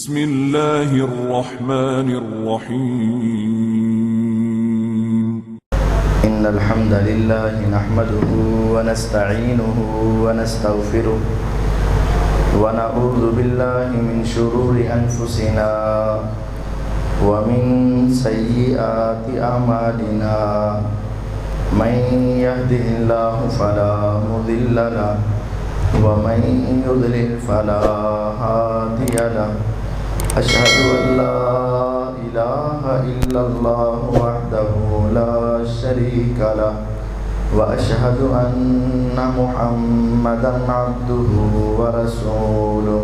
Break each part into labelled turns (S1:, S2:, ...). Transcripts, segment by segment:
S1: بسم الله الرحمن الرحيم.
S2: إن الحمد لله نحمده ونستعينه ونستغفره ونعوذ بالله من شرور أنفسنا ومن سيئات أعمالنا من يهده الله فلا مضل له ومن يضلل فلا هادي له أشهد أن لا إله إلا الله وحده لا شريك له وأشهد أن محمدا عبده ورسوله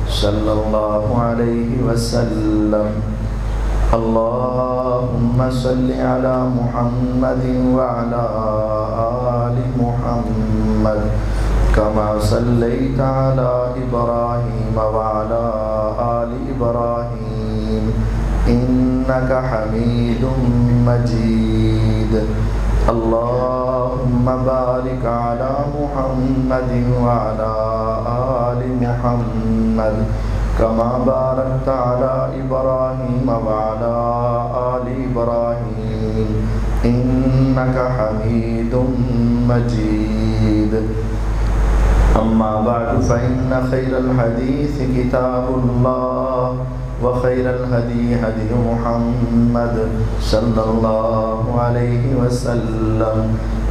S2: صلى الله عليه وسلم. اللهم صل على محمد وعلى آل محمد كما صليت على إبراهيم وعلى آل إبراهيم إنك حميد مجيد. اللهم بارك على محمد وعلى آل محمد كما باركت على إبراهيم وعلى آل إبراهيم إنك حميد مجيد. أما بعد فإن خير الحديث كتاب الله وخير الهدي هدي محمد صلى الله عليه وسلم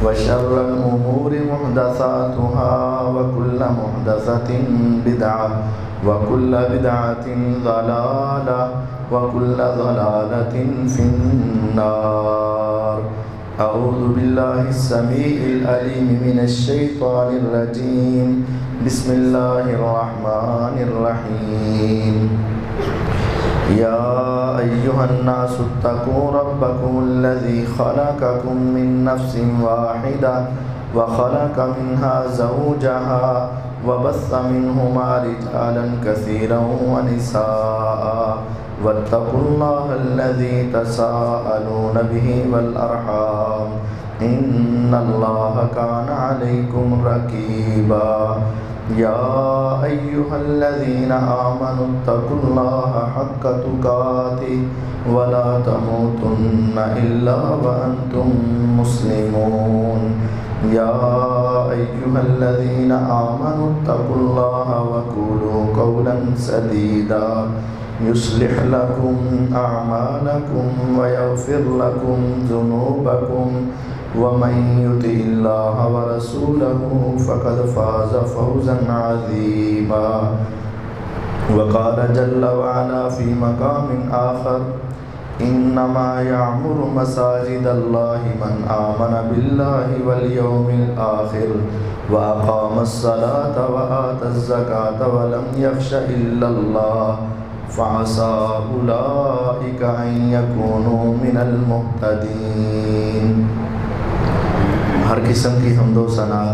S2: وشر الأمور محدثاتها وكل محدثة بدعة وكل بدعة ضلالة وكل ضلالة في النار. أعوذ بالله السميع العليم من الشيطان الرجيم. بسم الله الرحمن الرحيم. يا أيها الناس اتقوا ربكم الذي خلقكم من نفس واحدة وخلق منها زوجها وبث منهما رجالا كثيرا ونساء واتقوا الله الذي تساءلون به والأرحام إن الله كان عليكم رقيبا. يا أيها الذين آمنوا اتقوا الله حق تقاته ولا تموتن إلا وأنتم مسلمون. يا أيها الذين آمنوا اتقوا الله وقولوا قولا سديدا يصلح لكم أعمالكم ويغفر لكم ذنوبكم ومن يطع الله ورسوله فقد فاز فوزا عظيما. وقال جل وعلا في مقام آخر إنما يعمر مساجد الله من آمن بالله واليوم الآخر وأقام الصلاة وآتى الزكاة ولم يخش إلا الله فعسى أولئك أن يكونوا من المهتدين. ہر قسم کی حمد و ثنا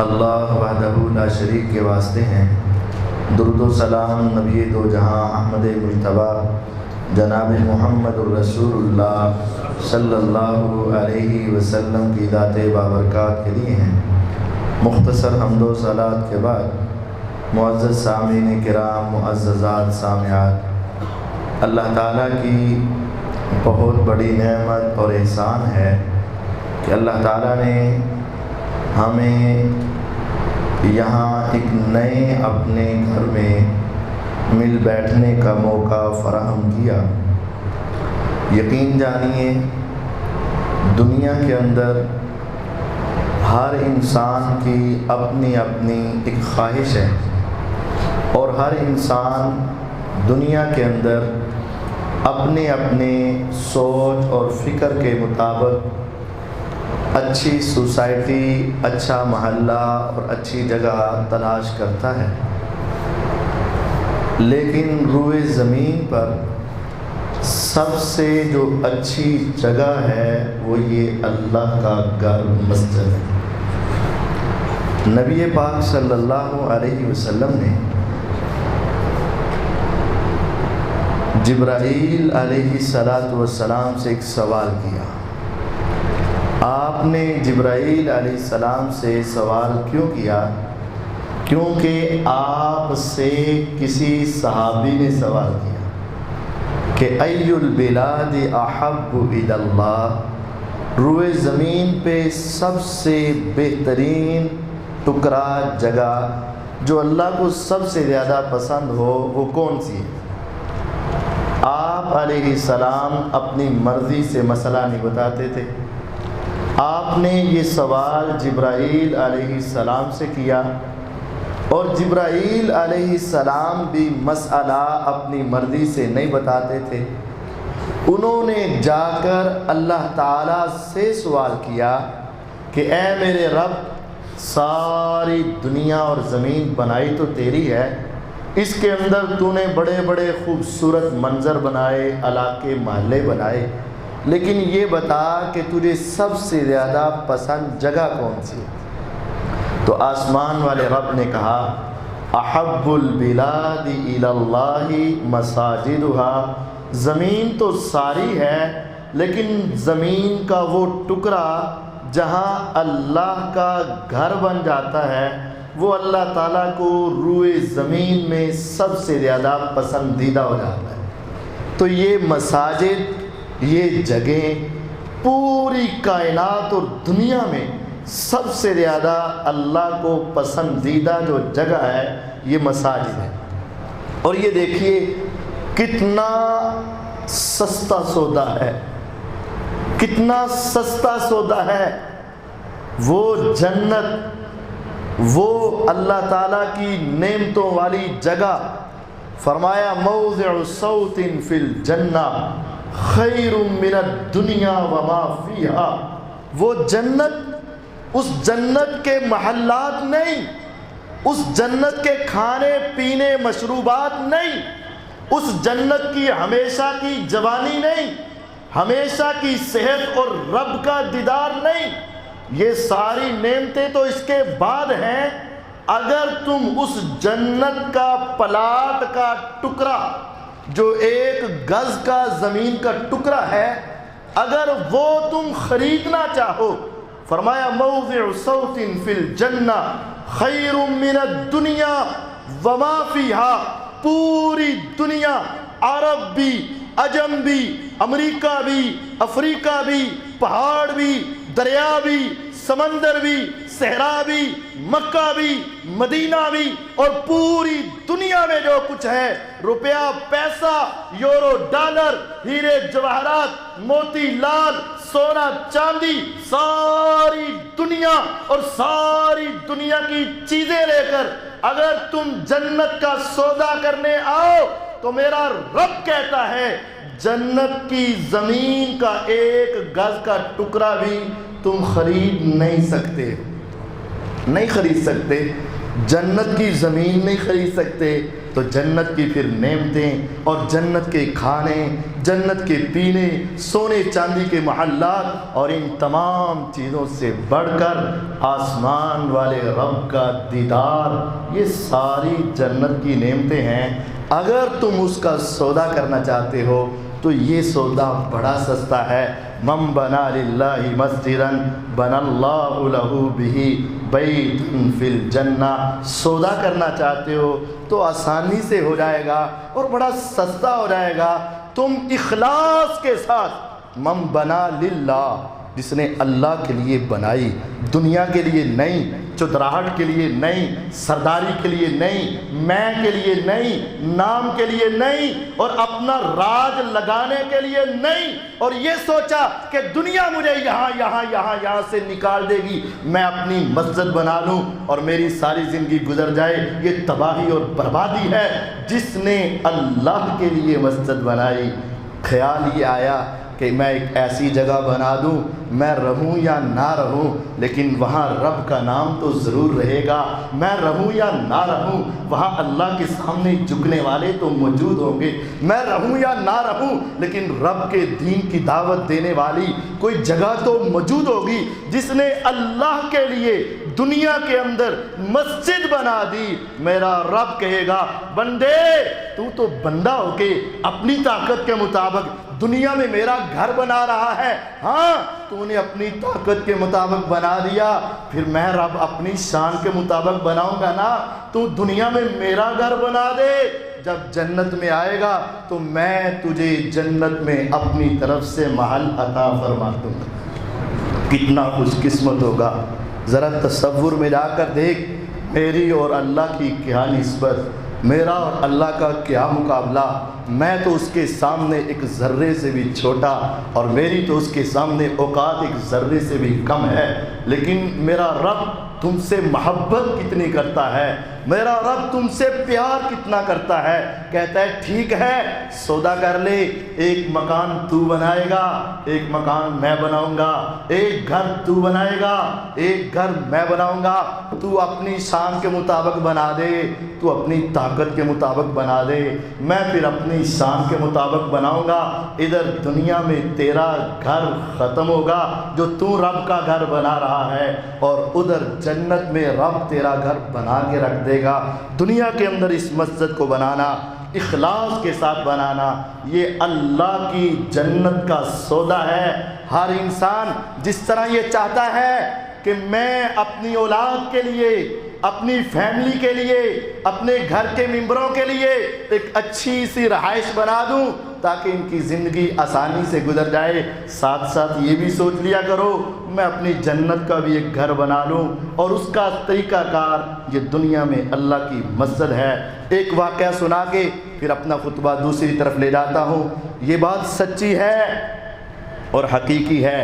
S2: اللہ وحدہ لا شریک کے واسطے ہیں. درود و سلام نبی دو جہاں احمد مجتبیٰ جناب محمد الرسول اللہ صلی اللہ علیہ وسلم کی ذات بابرکات کے لیے ہیں. مختصر حمد و صلات کے بعد معزز سامعین کرام، معززات سامعات، اللہ تعالیٰ کی بہت بڑی نعمت اور احسان ہے کہ اللہ تعالیٰ نے ہمیں یہاں ایک نئے اپنے گھر میں مل بیٹھنے کا موقع فراہم کیا. یقین جانیے دنیا کے اندر ہر انسان کی اپنی اپنی ایک خواہش ہے اور ہر انسان دنیا کے اندر اپنے اپنے سوچ اور فکر کے مطابق اچھی سوسائٹی، اچھا محلہ اور اچھی جگہ تلاش کرتا ہے. لیکن روئے زمین پر سب سے جو اچھی جگہ ہے وہ یہ اللہ کا گھر مسجد ہے. نبی پاک صلی اللہ علیہ وسلم نے جبرائیل علیہ السلام سے ایک سوال کیا. آپ نے جبرائیل علیہ السلام سے سوال کیوں کیا کیونکہ آپ سے کسی صحابی نے سوال کیا کہ ای البلاد احب الی اللہ، روئے زمین پہ سب سے بہترین ٹکڑا جگہ جو اللہ کو سب سے زیادہ پسند ہو وہ کون سی ہے؟ آپ علیہ السلام اپنی مرضی سے مسئلہ نہیں بتاتے تھے، آپ نے یہ سوال جبرائیل علیہ السلام سے کیا، اور جبرائیل علیہ السلام بھی مسئلہ اپنی مرضی سے نہیں بتاتے تھے، انہوں نے جا کر اللہ تعالیٰ سے سوال کیا کہ اے میرے رب، ساری دنیا اور زمین بنائی تو تیری ہے، اس کے اندر تو نے بڑے بڑے خوبصورت منظر بنائے، علاقے محلے بنائے، لیکن یہ بتا کہ تجھے سب سے زیادہ پسند جگہ کون سی ہے؟ تو آسمان والے رب نے کہا احب البلاد الی اللہ مساجدها، زمین تو ساری ہے لیکن زمین کا وہ ٹکڑا جہاں اللہ کا گھر بن جاتا ہے وہ اللہ تعالیٰ کو روئے زمین میں سب سے زیادہ پسندیدہ ہو جاتا ہے۔ تو یہ مساجد، یہ جگہیں پوری کائنات اور دنیا میں سب سے زیادہ اللہ کو پسندیدہ جو جگہ ہے یہ مساجد ہے۔ اور یہ دیکھیے کتنا سستا سودا ہے، کتنا سستا سودا ہے، وہ جنت، وہ اللہ تعالیٰ کی نعمتوں والی جگہ۔ فرمایا موضع صوت فی الجنہ خیر من الدنیا وما فیہا، وہ جنت، اس جنت کے محلات نہیں، اس جنت کے کھانے پینے مشروبات نہیں، اس جنت کی ہمیشہ کی جوانی نہیں، ہمیشہ کی صحت اور رب کا دیدار نہیں، یہ ساری نعمتیں تو اس کے بعد ہیں۔ اگر تم اس جنت کا پلاٹ کا ٹکڑا جو 1 گز کا زمین کا ٹکڑا ہے، اگر وہ تم خریدنا چاہو، فرمایا موضع صوت فی الجنہ خیر من الدنیا وما فیہا، پوری دنیا، عرب بھی، عجم بھی، امریکہ بھی، افریقہ بھی، پہاڑ بھی، دریا بھی، سمندر بھی، صحرا بھی، مکہ بھی، مدینہ بھی، اور پوری دنیا میں جو کچھ ہے، روپیہ، پیسہ، یورو، ڈالر، ہیرے جواہرات، موتی لال، سونا چاندی، ساری دنیا اور ساری دنیا کی چیزیں لے کر اگر تم جنت کا سودا کرنے آؤ تو میرا رب کہتا ہے جنت کی زمین کا 1 گز کا ٹکڑا بھی تم خرید نہیں سکتے، نہیں خرید سکتے، جنت کی زمین نہیں خرید سکتے، تو جنت کی پھر نعمتیں اور جنت کے کھانے، جنت کے پینے، سونے چاندی کے محلات، اور ان تمام چیزوں سے بڑھ کر آسمان والے رب کا دیدار، یہ ساری جنت کی نعمتیں ہیں۔ اگر تم اس کا سودا کرنا چاہتے ہو تو یہ سودا بڑا سستا ہے۔ من بنا للہ مسجدا بنا اللہ لہ بہ بیتا فی الجنہ، سودا کرنا چاہتے ہو تو آسانی سے ہو جائے گا اور بڑا سستا ہو جائے گا، تم اخلاص کے ساتھ۔ من بنا للہ، جس نے اللہ کے لیے بنائی، دنیا کے لیے نہیں، چودراہٹ کے لیے نہیں، سرداری کے لیے نہیں، میں کے لیے نہیں، نام کے لیے نہیں، اور اپنا راج لگانے کے لیے نہیں، اور یہ سوچا کہ دنیا مجھے یہاں سے نکال دے گی، میں اپنی مسجد بنا لوں اور میری ساری زندگی گزر جائے، یہ تباہی اور بربادی ہے۔ جس نے اللہ کے لیے مسجد بنائی، خیال یہ آیا کہ میں ایک ایسی جگہ بنا دوں، میں رہوں یا نہ رہوں لیکن وہاں رب کا نام تو ضرور رہے گا، میں رہوں یا نہ رہوں وہاں اللہ کے سامنے جھکنے والے تو موجود ہوں گے، میں رہوں یا نہ رہوں لیکن رب کے دین کی دعوت دینے والی کوئی جگہ تو موجود ہوگی۔ جس نے اللہ کے لیے دنیا کے اندر مسجد بنا دی، میرا رب کہے گا بندے تو بندہ ہو کے اپنی طاقت کے مطابق دنیا میں میرا گھر بنا رہا ہے، ہاں تو نے اپنی طاقت کے مطابق بنا دیا، پھر میں رب اپنی شان کے مطابق بناؤں گا نا، تو دنیا میں میرا گھر بنا دے، جب جنت میں آئے گا تو میں تجھے جنت میں اپنی طرف سے محل عطا فرما دوں گا۔ کتنا خوش قسمت ہوگا، ذرا تصور میں جا کر دیکھ، میری اور اللہ کی کیا نسبت، میرا اور اللہ کا کیا مقابلہ، میں تو اس کے سامنے ایک ذرے سے بھی چھوٹا، اور میری تو اس کے سامنے اوقات ایک ذرے سے بھی کم ہے، لیکن میرا رب تم سے محبت کتنی کرتا ہے، میرا رب تم سے پیار کتنا کرتا ہے، کہتا ہے ٹھیک ہے سودا کر لے، ایک مکان تو بنائے گا، ایک مکان میں بناؤں گا، ایک گھر تو بنائے گا، ایک گھر میں بناؤں گا، تو اپنی شان کے مطابق بنا دے، تو اپنی طاقت کے مطابق بنا دے، میں پھر اپنی شان کے مطابق بناؤں گا، ادھر دنیا میں تیرا گھر ختم ہوگا جو تو رب کا گھر بنا رہا ہے، اور ادھر جنت میں رب تیرا گھر بنا کے رکھ دے گا۔ دنیا کے اندر اس مسجد کو بنانا، اخلاص کے ساتھ بنانا، یہ اللہ کی جنت کا سودا ہے۔ ہر انسان جس طرح یہ چاہتا ہے کہ میں اپنی اولاد کے لیے، اپنی فیملی کے لیے، اپنے گھر کے ممبروں کے لیے ایک اچھی سی رہائش بنا دوں تاکہ ان کی زندگی آسانی سے گزر جائے، ساتھ ساتھ یہ بھی سوچ لیا کرو میں اپنی جنت کا بھی ایک گھر بنا لوں، اور اس کا طریقہ کار یہ دنیا میں اللہ کی مسجد ہے۔ ایک واقعہ سنا کے پھر اپنا خطبہ دوسری طرف لے جاتا ہوں۔ یہ بات سچی ہے اور حقیقی ہے۔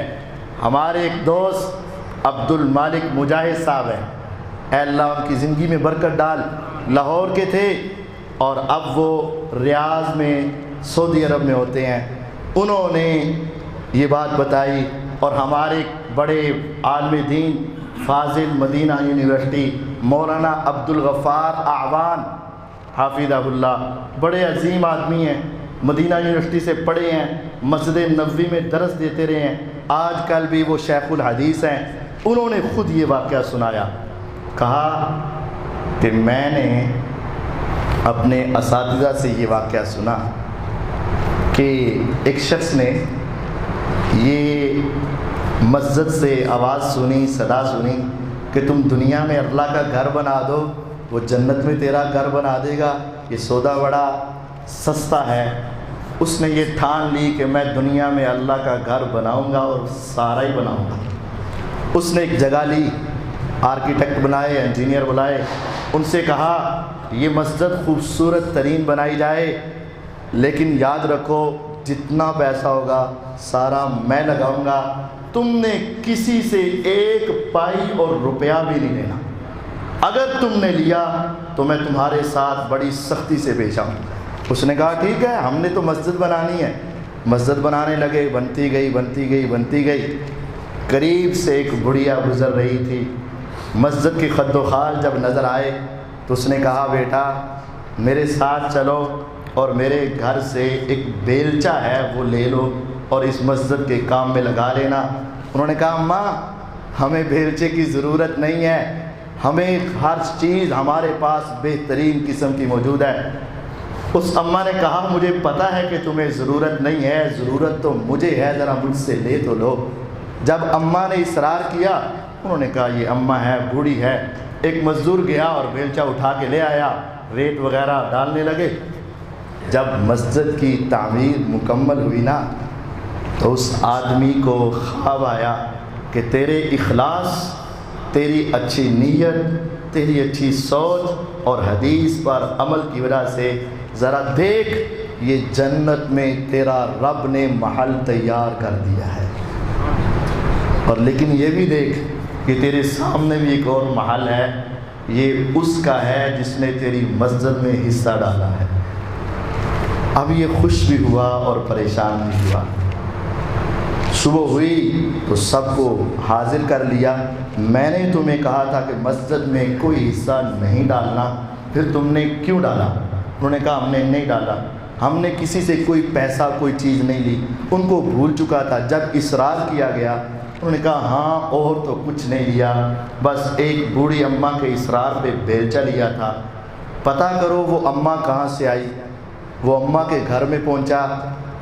S2: ہمارے ایک دوست عبد المالک مجاہد صاحب ہیں، اے اللہ ان کی زندگی میں برکت ڈال، لاہور کے تھے اور اب وہ ریاض میں سعودی عرب میں ہوتے ہیں۔ انہوں نے یہ بات بتائی، اور ہمارے بڑے عالم دین فاضل مدینہ یونیورسٹی مولانا عبد الغفار اعوان حافظہ اللہ، بڑے عظیم آدمی ہیں، مدینہ یونیورسٹی سے پڑھے ہیں، مسجد نبوی میں درس دیتے رہے ہیں، آج کل بھی وہ شیخ الحدیث ہیں۔ انہوں نے خود یہ واقعہ سنایا، کہا کہ میں نے اپنے اساتذہ سے یہ واقعہ سنا کہ ایک شخص نے یہ مسجد سے آواز سنی، صدا سنی کہ تم دنیا میں اللہ کا گھر بنا دو، وہ جنت میں تیرا گھر بنا دے گا، یہ سودا بڑا سستا ہے۔ اس نے یہ ٹھان لی کہ میں دنیا میں اللہ کا گھر بناؤں گا اور سارا ہی بناؤں گا۔ اس نے ایک جگہ لی، آرکیٹیکٹ بنائے، انجینئر بلائے، ان سے کہا یہ مسجد خوبصورت ترین بنائی جائے، لیکن یاد رکھو جتنا پیسہ ہوگا سارا میں لگاؤں گا، تم نے کسی سے ایک پائی اور روپیہ بھی نہیں لینا، اگر تم نے لیا تو میں تمہارے ساتھ بڑی سختی سے پیش آؤں۔ اس نے کہا ٹھیک ہے، ہم نے تو مسجد بنانی ہے۔ مسجد بنانے لگے، بنتی گئی بنتی گئی بنتی گئی، قریب سے ایک بڑھیا گزر رہی تھی، مسجد کی خد و خال جب نظر آئے تو اس نے کہا بیٹا میرے ساتھ چلو اور میرے گھر سے ایک بیلچہ ہے وہ لے لو اور اس مسجد کے کام میں لگا لینا۔ انہوں نے کہا ماں ہمیں بیلچے کی ضرورت نہیں ہے، ہمیں ہر چیز ہمارے پاس بہترین قسم کی موجود ہے۔ اس اماں نے کہا مجھے پتہ ہے کہ تمہیں ضرورت نہیں ہے، ضرورت تو مجھے ہے، ذرا مجھ سے لے تو لو۔ جب اماں نے اصرار کیا، انہوں نے کہا یہ اماں ہے، بوڑھی ہے۔ ایک مزدور گیا اور بیلچہ اٹھا کے لے آیا، ریت وغیرہ ڈالنے لگے۔ جب مسجد کی تعمیر مکمل ہوئی نا تو اس آدمی کو خواب آیا کہ تیرے اخلاص، تیری اچھی نیت، تیری اچھی سوچ اور حدیث پر عمل کی وجہ سے ذرا دیکھ یہ جنت میں تیرا رب نے محل تیار کر دیا ہے، اور لیکن یہ بھی دیکھ کہ تیرے سامنے بھی ایک اور محل ہے، یہ اس کا ہے جس نے تیری مسجد میں حصہ ڈالا ہے۔ اب یہ خوش بھی ہوا اور پریشان بھی ہوا۔ صبح ہوئی تو سب کو حاضر کر لیا، میں نے تمہیں کہا تھا کہ مسجد میں کوئی حصہ نہیں ڈالنا، پھر تم نے کیوں ڈالا؟ انہوں نے کہا ہم نے نہیں ڈالا، ہم نے کسی سے کوئی پیسہ کوئی چیز نہیں لی، ان کو بھول چکا تھا۔ جب اصرار کیا گیا انہوں نے کہا ہاں اور تو کچھ نہیں لیا، بس ایک بوڑھی اماں کے اصرار پہ بیلچہ لیا تھا۔ پتہ کرو وہ اماں کہاں سے آئی۔ وہ اماں کے گھر میں پہنچا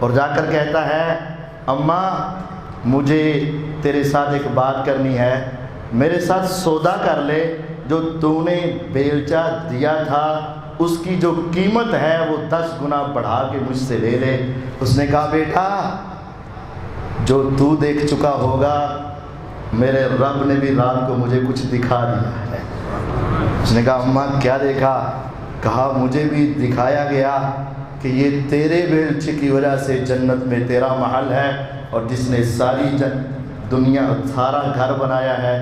S2: اور جا کر کہتا ہے اماں مجھے تیرے ساتھ ایک بات کرنی ہے، میرے ساتھ سودا کر لے، جو تو نے بیلچہ دیا تھا اس کی جو قیمت ہے وہ 10 گنا بڑھا کے مجھ سے لے لے۔ اس نے کہا بیٹا جو تو دیکھ چکا ہوگا میرے رب نے بھی رات کو مجھے کچھ دکھا دیا ہے۔ اس نے کہا اماں کیا دیکھا؟ کہا مجھے بھی دکھایا گیا کہ یہ تیرے بیلچے کی وجہ سے جنت میں تیرا محل ہے، اور جس نے ساری دنیا سارا گھر بنایا ہے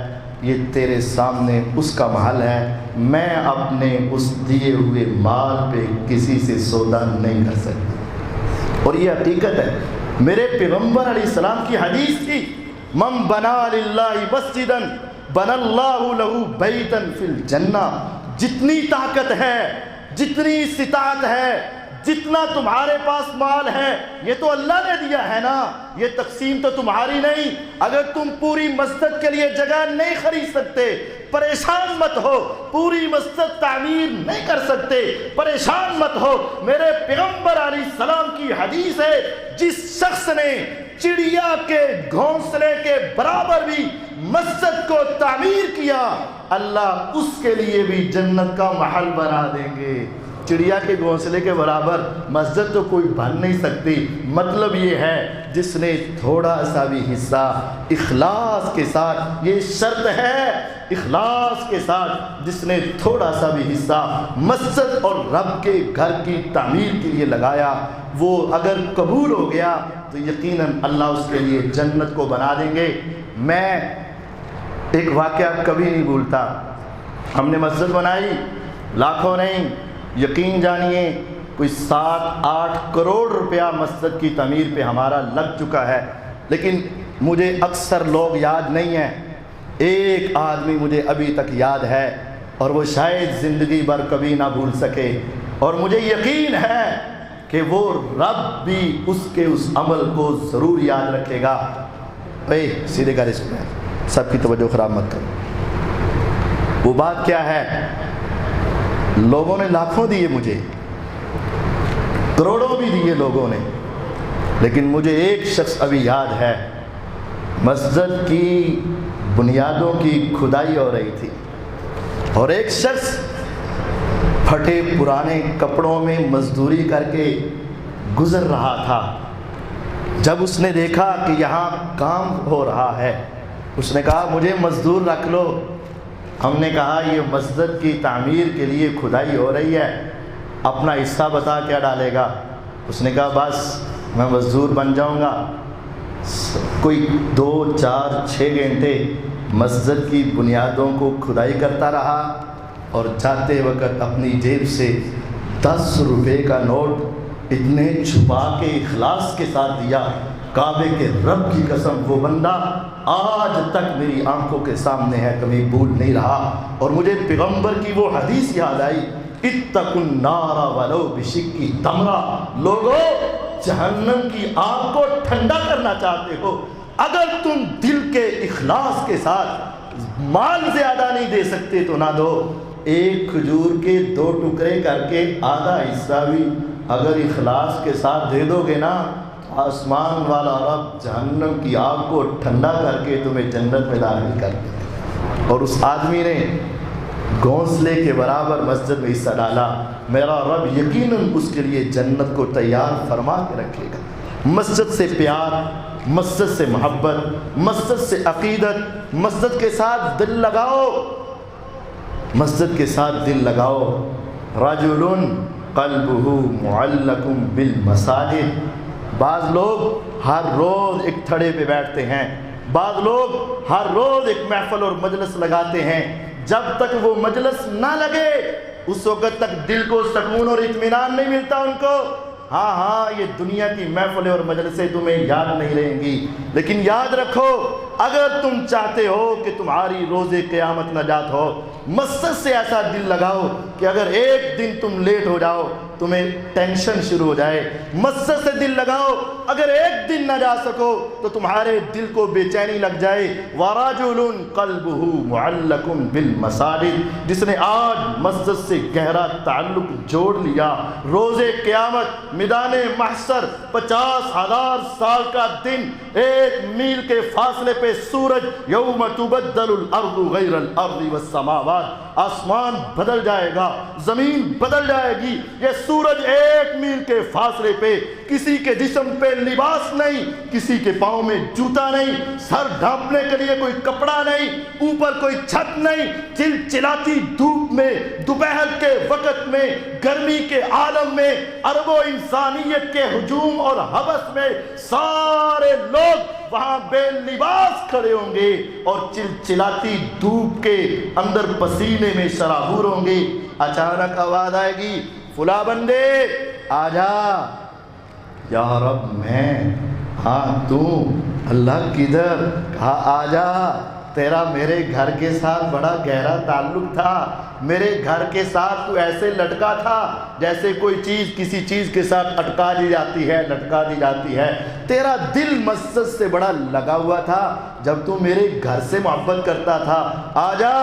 S2: یہ تیرے سامنے اس کا محل ہے، میں اپنے اس دیے ہوئے مال پہ کسی سے سودا نہیں کر سکتی۔ اور یہ حقیقت ہے، میرے پیغمبر علیہ السلام کی حدیث تھی من بنا للہ مسجدا بنا اللہ لہ بیتا فی الجنہ۔ جتنی طاقت ہے، جتنی استطاعت ہے، جتنا تمہارے پاس مال ہے یہ تو اللہ نے دیا ہے نا، یہ تقسیم تو تمہاری نہیں۔ اگر تم پوری مسجد کے لیے جگہ نہیں خرید سکتے پریشان مت ہو، پوری مسجد تعمیر نہیں کر سکتے پریشان مت ہو۔ میرے پیغمبر علیہ السلام کی حدیث ہے جس شخص نے چڑیا کے گھونسلے کے برابر بھی مسجد کو تعمیر کیا اللہ اس کے لیے بھی جنت کا محل بنا دیں گے۔ چڑیا کے گھونسلے کے برابر مسجد تو کوئی بن نہیں سکتی۔ مطلب یہ ہے جس نے تھوڑا سا بھی حصہ اخلاص کے ساتھ، یہ شرط ہے اخلاص کے ساتھ، جس نے تھوڑا سا بھی حصہ مسجد اور رب کے گھر کی تعمیر کے لیے لگایا وہ اگر قبول ہو گیا تو یقیناً اللہ اس کے لیے جنت کو بنا دیں گے۔ میں ایک واقعہ کبھی نہیں بھولتا، ہم نے مسجد بنائی لاکھوں نہیں، یقین جانیے کوئی 7-8 کروڑ روپیہ مسجد کی تعمیر پہ ہمارا لگ چکا ہے، لیکن مجھے اکثر لوگ یاد نہیں ہیں، ایک آدمی مجھے ابھی تک یاد ہے اور وہ شاید زندگی بھر کبھی نہ بھول سکے، اور مجھے یقین ہے کہ وہ رب بھی اس کے اس عمل کو ضرور یاد رکھے گا۔ اے سیدھے کر اس میں سب کی توجہ خراب مت کرو۔ وہ بات کیا ہے؟ لوگوں نے لاکھوں دیے مجھے، کروڑوں بھی دیے لوگوں نے، لیکن مجھے ایک شخص ابھی یاد ہے، مسجد کی بنیادوں کی کھدائی ہو رہی تھی اور ایک شخص پھٹے پرانے کپڑوں میں مزدوری کر کے گزر رہا تھا۔ جب اس نے دیکھا کہ یہاں کام ہو رہا ہے اس نے کہا مجھے مزدور رکھ لو۔ ہم نے کہا یہ مسجد کی تعمیر کے لیے کھدائی ہو رہی ہے، اپنا حصہ بتا کیا ڈالے گا؟ اس نے کہا بس میں مزدور بن جاؤں گا۔ کوئی 2-4-6 گھنٹے مسجد کی بنیادوں کو کھدائی کرتا رہا اور جاتے وقت اپنی جیب سے 10 روپے کا نوٹ اتنے چھپا کے اخلاص کے ساتھ دیا، کعبے کے رب کی قسم وہ بندہ آج تک میری آنکھوں کے سامنے ہے، کبھی بھول نہیں رہا۔ اور مجھے پیغمبر کی وہ حدیث یاد آئی اتقوا النار ولو بشق تمرہ۔ لوگو جہنم کی آگ کو ٹھنڈا کرنا چاہتے ہو، اگر تم دل کے اخلاص کے ساتھ مال زیادہ نہیں دے سکتے تو نہ دو، ایک کھجور کے 2 ٹکڑے کر کے آدھا حصہ بھی اگر اخلاص کے ساتھ دے دو گے نا، آسمان والا رب جہنم کی آگ کو ٹھنڈا کر کے تمہیں جنت میں داخل کر دے۔ اور اس آدمی نے گھونسلے کے برابر مسجد میں حصہ ڈالا، میرا رب یقیناً اس کے لیے جنت کو تیار فرما کے رکھے گا۔ مسجد سے پیار، مسجد سے محبت، مسجد سے عقیدت، مسجد کے ساتھ دل لگاؤ، مسجد کے ساتھ دل لگاؤ۔ رجل قلبہ معلق بالمساجد۔ بعض لوگ ہر روز ایک تھڑے پہ بیٹھتے ہیں، بعض لوگ ہر روز ایک محفل اور مجلس لگاتے ہیں، جب تک وہ مجلس نہ لگے اس وقت تک دل کو سکون اور اطمینان نہیں ملتا ان کو۔ ہاں یہ دنیا کی محفلیں اور مجلسیں تمہیں یاد نہیں رہیں گی، لیکن یاد رکھو اگر تم چاہتے ہو کہ تمہاری روز قیامت نجات ہو، مسجد سے ایسا دل لگاؤ کہ اگر ایک دن تم لیٹ ہو جاؤ تمہیں ٹینشن شروع ہو جائے، مسجد سے دل لگاؤ، اگر ایک دن نہ جا سکو تو تمہارے دل کو بے چینی لگ جائے۔ وَرَجُلٌ قَلْبُهُ مُعَلَّقٌ بِالْمَسَاجِدِ، جس نے آج مسجد سے گہرا تعلق جوڑ لیا، روز قیامت میدان محشر 50,000 سال کا دن، 1 میل کے فاصلے پہ سورج، یوم تبدل الارض غیر الارض والسماوات، آسمان بدل جائے گا، زمین بدل جائے گی۔ یہ سورج 1 میل کے فاصلے پہ، کسی کے جسم پہ لباس نہیں، کسی کے پاؤں میں جوتا نہیں، سر ڈھانپنے کے لیے کوئی کپڑا نہیں، اوپر کوئی چھت نہیں، چلچلاتی دھوپ میں، دوپہر کے وقت میں، گرمی کے عالم میں، اربوں انسانیت کے ہجوم اور ہوس میں سارے لوگ وہاں بے لباس کھڑے ہوں گے اور چلچلاتی دھوپ کے اندر پسینے میں شرابور ہوں گے۔ اچانک آواز آئے گی، فلاں بندے آجا۔ یا رب میں، ہاں تو؟ اللہ کدھر؟ کہا آجا، تیرا میرے گھر کے ساتھ بڑا گہرا تعلق تھا، میرے گھر کے ساتھ تو ایسے لٹکا تھا جیسے کوئی چیز کسی چیز کے ساتھ اٹکا دی جاتی ہے، لٹکا دی جاتی ہے۔ تیرا دل مسجد سے بڑا لگا ہوا تھا جب تو میرے گھر سے محبت کرتا تھا۔ آجا،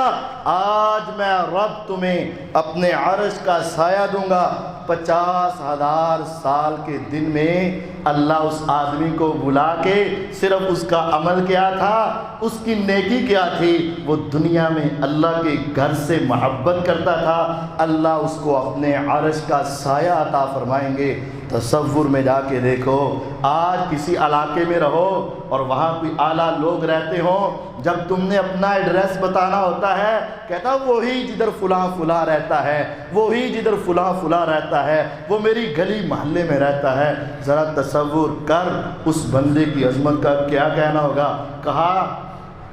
S2: آج میں رب تمہیں اپنے عرش کا سایہ دوں گا۔ 50,000 سال کے دن میں اللہ اس آدمی کو بلا کے صرف اس کا عمل کیا تھا، اس کی نیکی کیا تھی، وہ دنیا میں اللہ کے گھر سے محبت کرتا تھا، اللہ اس کو اپنے عرش کا سایہ عطا فرمائیں گے۔ تصور میں جا کے دیکھو، آج کسی علاقے میں رہو اور وہاں کوئی اعلیٰ لوگ رہتے ہوں، جب تم نے اپنا ایڈریس بتانا ہوتا ہے، کہتا وہی جدھر فلاں فلاں رہتا ہے، وہی جدھر فلاں فلاں رہتا ہے، وہ میری گلی محلے میں رہتا ہے۔ ذرا تصور کر اس بندے کی عظمت کا کیا کہنا ہوگا۔ کہا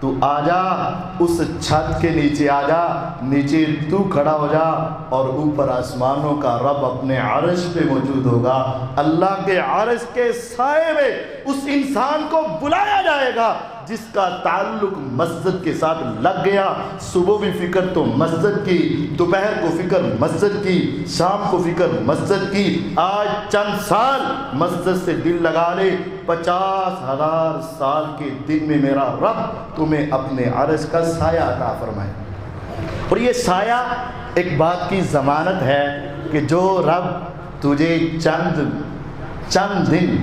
S2: تو آجا، اس چھت کے نیچے آجا، نیچے تو کھڑا ہو جا اور اوپر آسمانوں کا رب اپنے عرش پہ موجود ہوگا۔ اللہ کے عرش کے سائے میں اس انسان کو بلایا جائے گا جس کا تعلق مسجد کے ساتھ لگ گیا۔ صبح بھی فکر تو مسجد کی، دوپہر کو فکر مسجد کی، شام کو فکر مسجد کی۔ آج چند سال مسجد سے دل لگا لے، 50,000 سال کے دن میں میرا رب تمہیں اپنے عرش کا سایہ عطا فرمائے۔ اور یہ سایہ ایک بات کی ضمانت ہے کہ جو رب تجھے چند دن،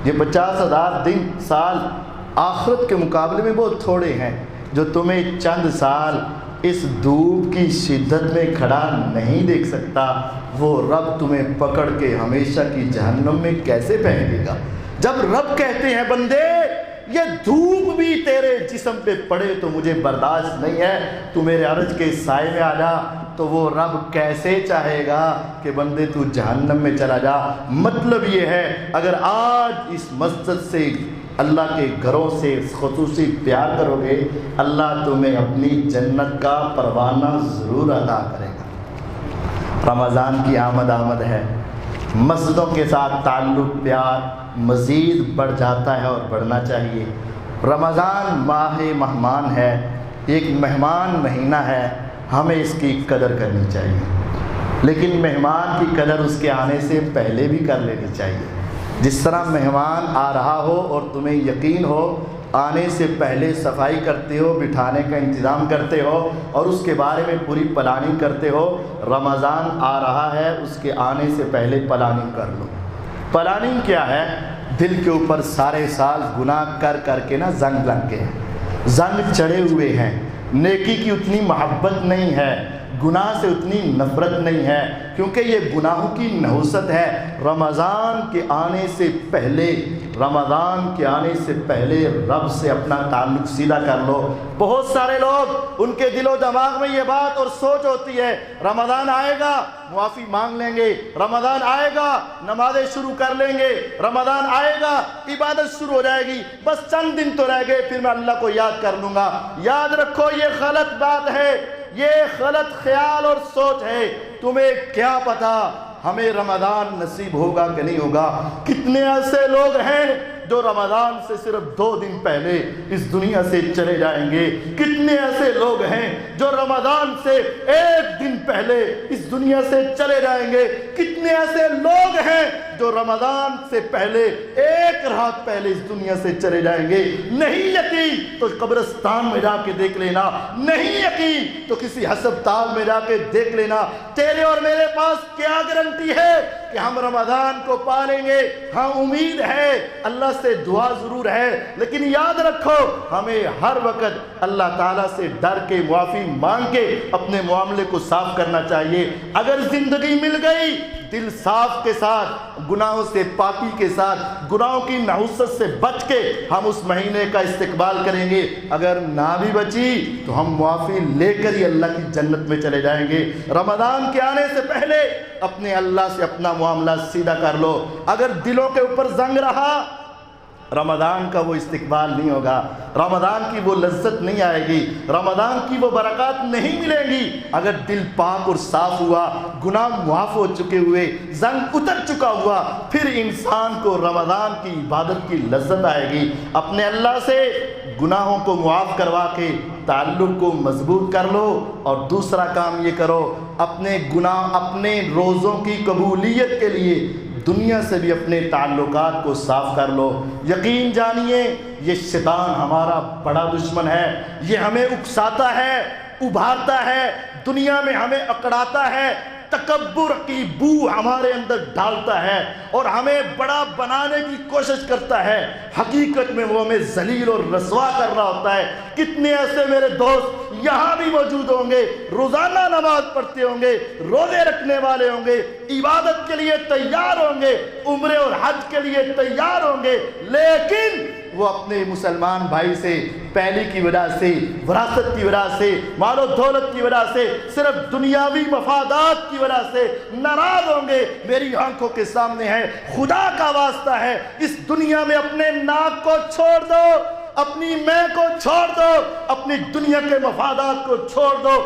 S2: یہ 50,000 دن سال آخرت کے مقابلے میں بہت تھوڑے ہیں، جو تمہیں چند سال اس دھوپ کی شدت میں کھڑا نہیں دیکھ سکتا، وہ رب تمہیں پکڑ کے ہمیشہ کی جہنم میں کیسے پھینکے گا؟ جب رب کہتے ہیں بندے یہ دھوپ بھی تیرے جسم پہ پڑے تو مجھے برداشت نہیں ہے، تو میرے عرش کے سائے میں آ جا، تو وہ رب کیسے چاہے گا کہ بندے تو جہنم میں چلا جا؟ مطلب یہ ہے، اگر آج اس مسجد سے، اللہ کے گھروں سے خصوصی پیار کرو گے، اللہ تمہیں اپنی جنت کا پروانہ ضرور عطا کرے گا۔ رمضان کی آمد ہے، مسجدوں کے ساتھ تعلق، پیار مزید بڑھ جاتا ہے اور بڑھنا چاہیے۔ رمضان ماہ مہمان ہے، ایک مہمان مہینہ ہے، ہمیں اس کی قدر کرنی چاہیے، لیکن مہمان کی قدر اس کے آنے سے پہلے بھی کر لینی چاہیے۔ جس طرح مہمان آ رہا ہو اور تمہیں یقین ہو، آنے سے پہلے صفائی کرتے ہو، بٹھانے کا انتظام کرتے ہو اور اس کے بارے میں پوری پلاننگ کرتے ہو، رمضان آ رہا ہے اس کے آنے سے پہلے پلاننگ کر لو۔ پلاننگ کیا ہے؟ دل کے اوپر سارے سال گناہ کر کے نا زنگ لگ گئے ہیں، زنگ چڑھے ہوئے ہیں، نیکی کی اتنی محبت نہیں ہے، گناہ سے اتنی نفرت نہیں ہے، کیونکہ یہ گناہوں کی نحوست ہے۔ رمضان کے آنے سے پہلے رب سے اپنا تعلق سیدھا کر لو۔ بہت سارے لوگ، ان کے دل و دماغ میں یہ بات اور سوچ ہوتی ہے، رمضان آئے گا معافی مانگ لیں گے، رمضان آئے گا نمازیں شروع کر لیں گے، رمضان آئے گا عبادت شروع ہو جائے گی، بس چند دن تو رہ گئے پھر میں اللہ کو یاد کر لوں گا۔ یاد رکھو یہ غلط بات ہے، یہ غلط خیال اور سوچ ہے۔ تمہیں کیا پتا ہمیں رمضان نصیب ہوگا کہ نہیں ہوگا؟ کتنے ایسے لوگ ہیں جو رمضان سے صرف 2 دن پہلے اس دنیا سے چلے جائیں گے؟ کتنے ایسے لوگ ہیں جو رمضان سے 1 دن پہلے اس دنیا سے چلے جائیں گے؟ کتنے ایسے لوگ ہیں جو رمضان سے پہلے 1 رات پہلے اس دنیا سے چلے جائیں گے؟ نہیں یقین تو قبرستان میں جا کے دیکھ لینا، نہیں یقین تو کسی ہسپتال میں جا کے دیکھ لینا۔ تیرے اور میرے پاس کیا گارنٹی ہے کہ ہم رمضان کو پالیں گے؟ ہاں امید ہے، اللہ سے دعا ضرور ہے، لیکن یاد رکھو ہمیں ہر وقت اللہ تعالیٰ سے ڈر کے معافی مانگ کے اپنے معاملے کو صاف کرنا چاہیے۔ اگر زندگی مل گئی دل صاف کے ساتھ، گناہوں سے پاکی کے ساتھ، گناہوں کی نحوست سے بچ کے ہم اس مہینے کا استقبال کریں گے۔ اگر نہ بھی بچی تو ہم معافی لے کر ہی اللہ کی جنت میں چلے جائیں گے۔ رمضان کے آنے سے پہلے اپنے اللہ سے اپنا معاملہ سیدھا کر لو۔ اگر دلوں کے اوپر زنگ رہا رمضان کا وہ استقبال نہیں ہوگا، رمضان کی وہ لذت نہیں آئے گی، رمضان کی وہ برکات نہیں ملیں گی۔ اگر دل پاک اور صاف ہوا، گناہ معاف ہو چکے ہوئے، زنگ اتر چکا ہوا، پھر انسان کو رمضان کی عبادت کی لذت آئے گی۔ اپنے اللہ سے گناہوں کو معاف کروا کے تعلق کو مضبوط کر لو، اور دوسرا کام یہ کرو اپنے گناہ، اپنے روزوں کی قبولیت کے لیے دنیا سے بھی اپنے تعلقات کو صاف کر لو۔ یقین جانیے یہ شیطان ہمارا بڑا دشمن ہے، یہ ہمیں اکساتا ہے، ابھارتا ہے، دنیا میں ہمیں اکڑاتا ہے، تکبر کی بو ہمارے اندر ڈالتا ہے اور ہمیں بڑا بنانے کی کوشش کرتا ہے۔ حقیقت میں وہ ہمیں ذلیل اور رسوا کر رہا ہوتا ہے۔ کتنے ایسے میرے دوست یہاں بھی موجود ہوں گے، روزانہ نماز پڑھتے ہوں گے، روزے رکھنے والے ہوں گے، عبادت کے لیے تیار ہوں گے، عمرے اور حج کے لیے تیار ہوں گے، لیکن وہ اپنے مسلمان بھائی سے پہلی کی وجہ سے، وراثت کی وجہ سے، مال و دولت کی وجہ سے، صرف دنیاوی مفادات کی وجہ سے ناراض ہوں گے۔ میری آنکھوں کے سامنے ہے، خدا کا واسطہ ہے، اس دنیا میں اپنے ناک کو چھوڑ دو، اپنی میں کو چھوڑ دو، اپنی دنیا کے مفادات کو چھوڑ دو۔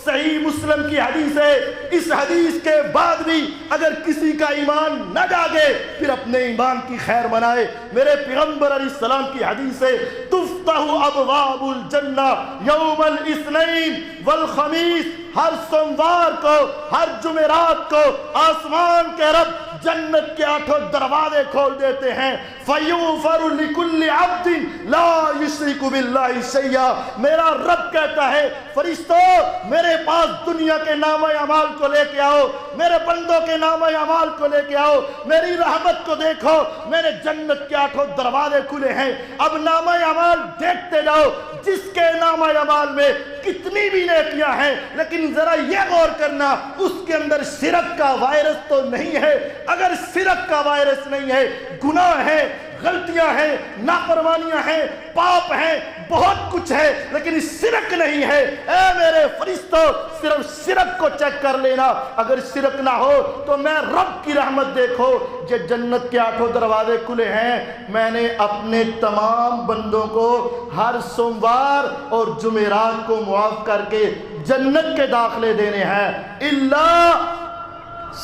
S2: صحیح مسلم کی حدیث ہے، اس حدیث کے بعد بھی اگر کسی کا ایمان نہ جاگے پھر اپنے ایمان کی خیر منائے۔ میرے پیغمبر علیہ السلام کی حدیث ہے، تفتح ابواب الجنہ یوم الاثنین والخمیس، ہر سوموار کو، ہر جمعرات کو آسمان کے رب جنت کے 8 دروازے کھول دیتے ہیں۔ فیغفر لکل عبد لا یشرک باللہ شیئا، میرا رب کہتا ہے فرشتوں میرے پاس دنیا کے نامہ اعمال کو لے کے آؤ، میرے بندوں کے نامہ اعمال کو لے کے آؤ، میری رحمت کو دیکھو، میرے جنت کے 8 دروازے کھلے ہیں۔ اب نامہ اعمال دیکھتے جاؤ، جس کے نامہ اعمال میں کتنی بھی نیکیاں ہیں، لیکن ذرا یہ غور کرنا اس کے اندر شرک کا وائرس تو نہیں ہے۔ اگر شرک کا وائرس نہیں ہے، گناہ ہے، غلطیاں ہیں، نافرمانیاں ہیں، پاپ ہیں، بہت کچھ ہے، لیکن شرک نہیں ہے، اے میرے فرشتوں صرف شرک کو چیک کر لینا۔ اگر شرک نہ ہو تو میں رب کی رحمت دیکھو، یہ جنت کے 8 دروازے کھلے ہیں، میں نے اپنے تمام بندوں کو ہر سوموار اور جمعرات کو معاف کر کے جنت کے داخلے دینے ہیں۔ اللہ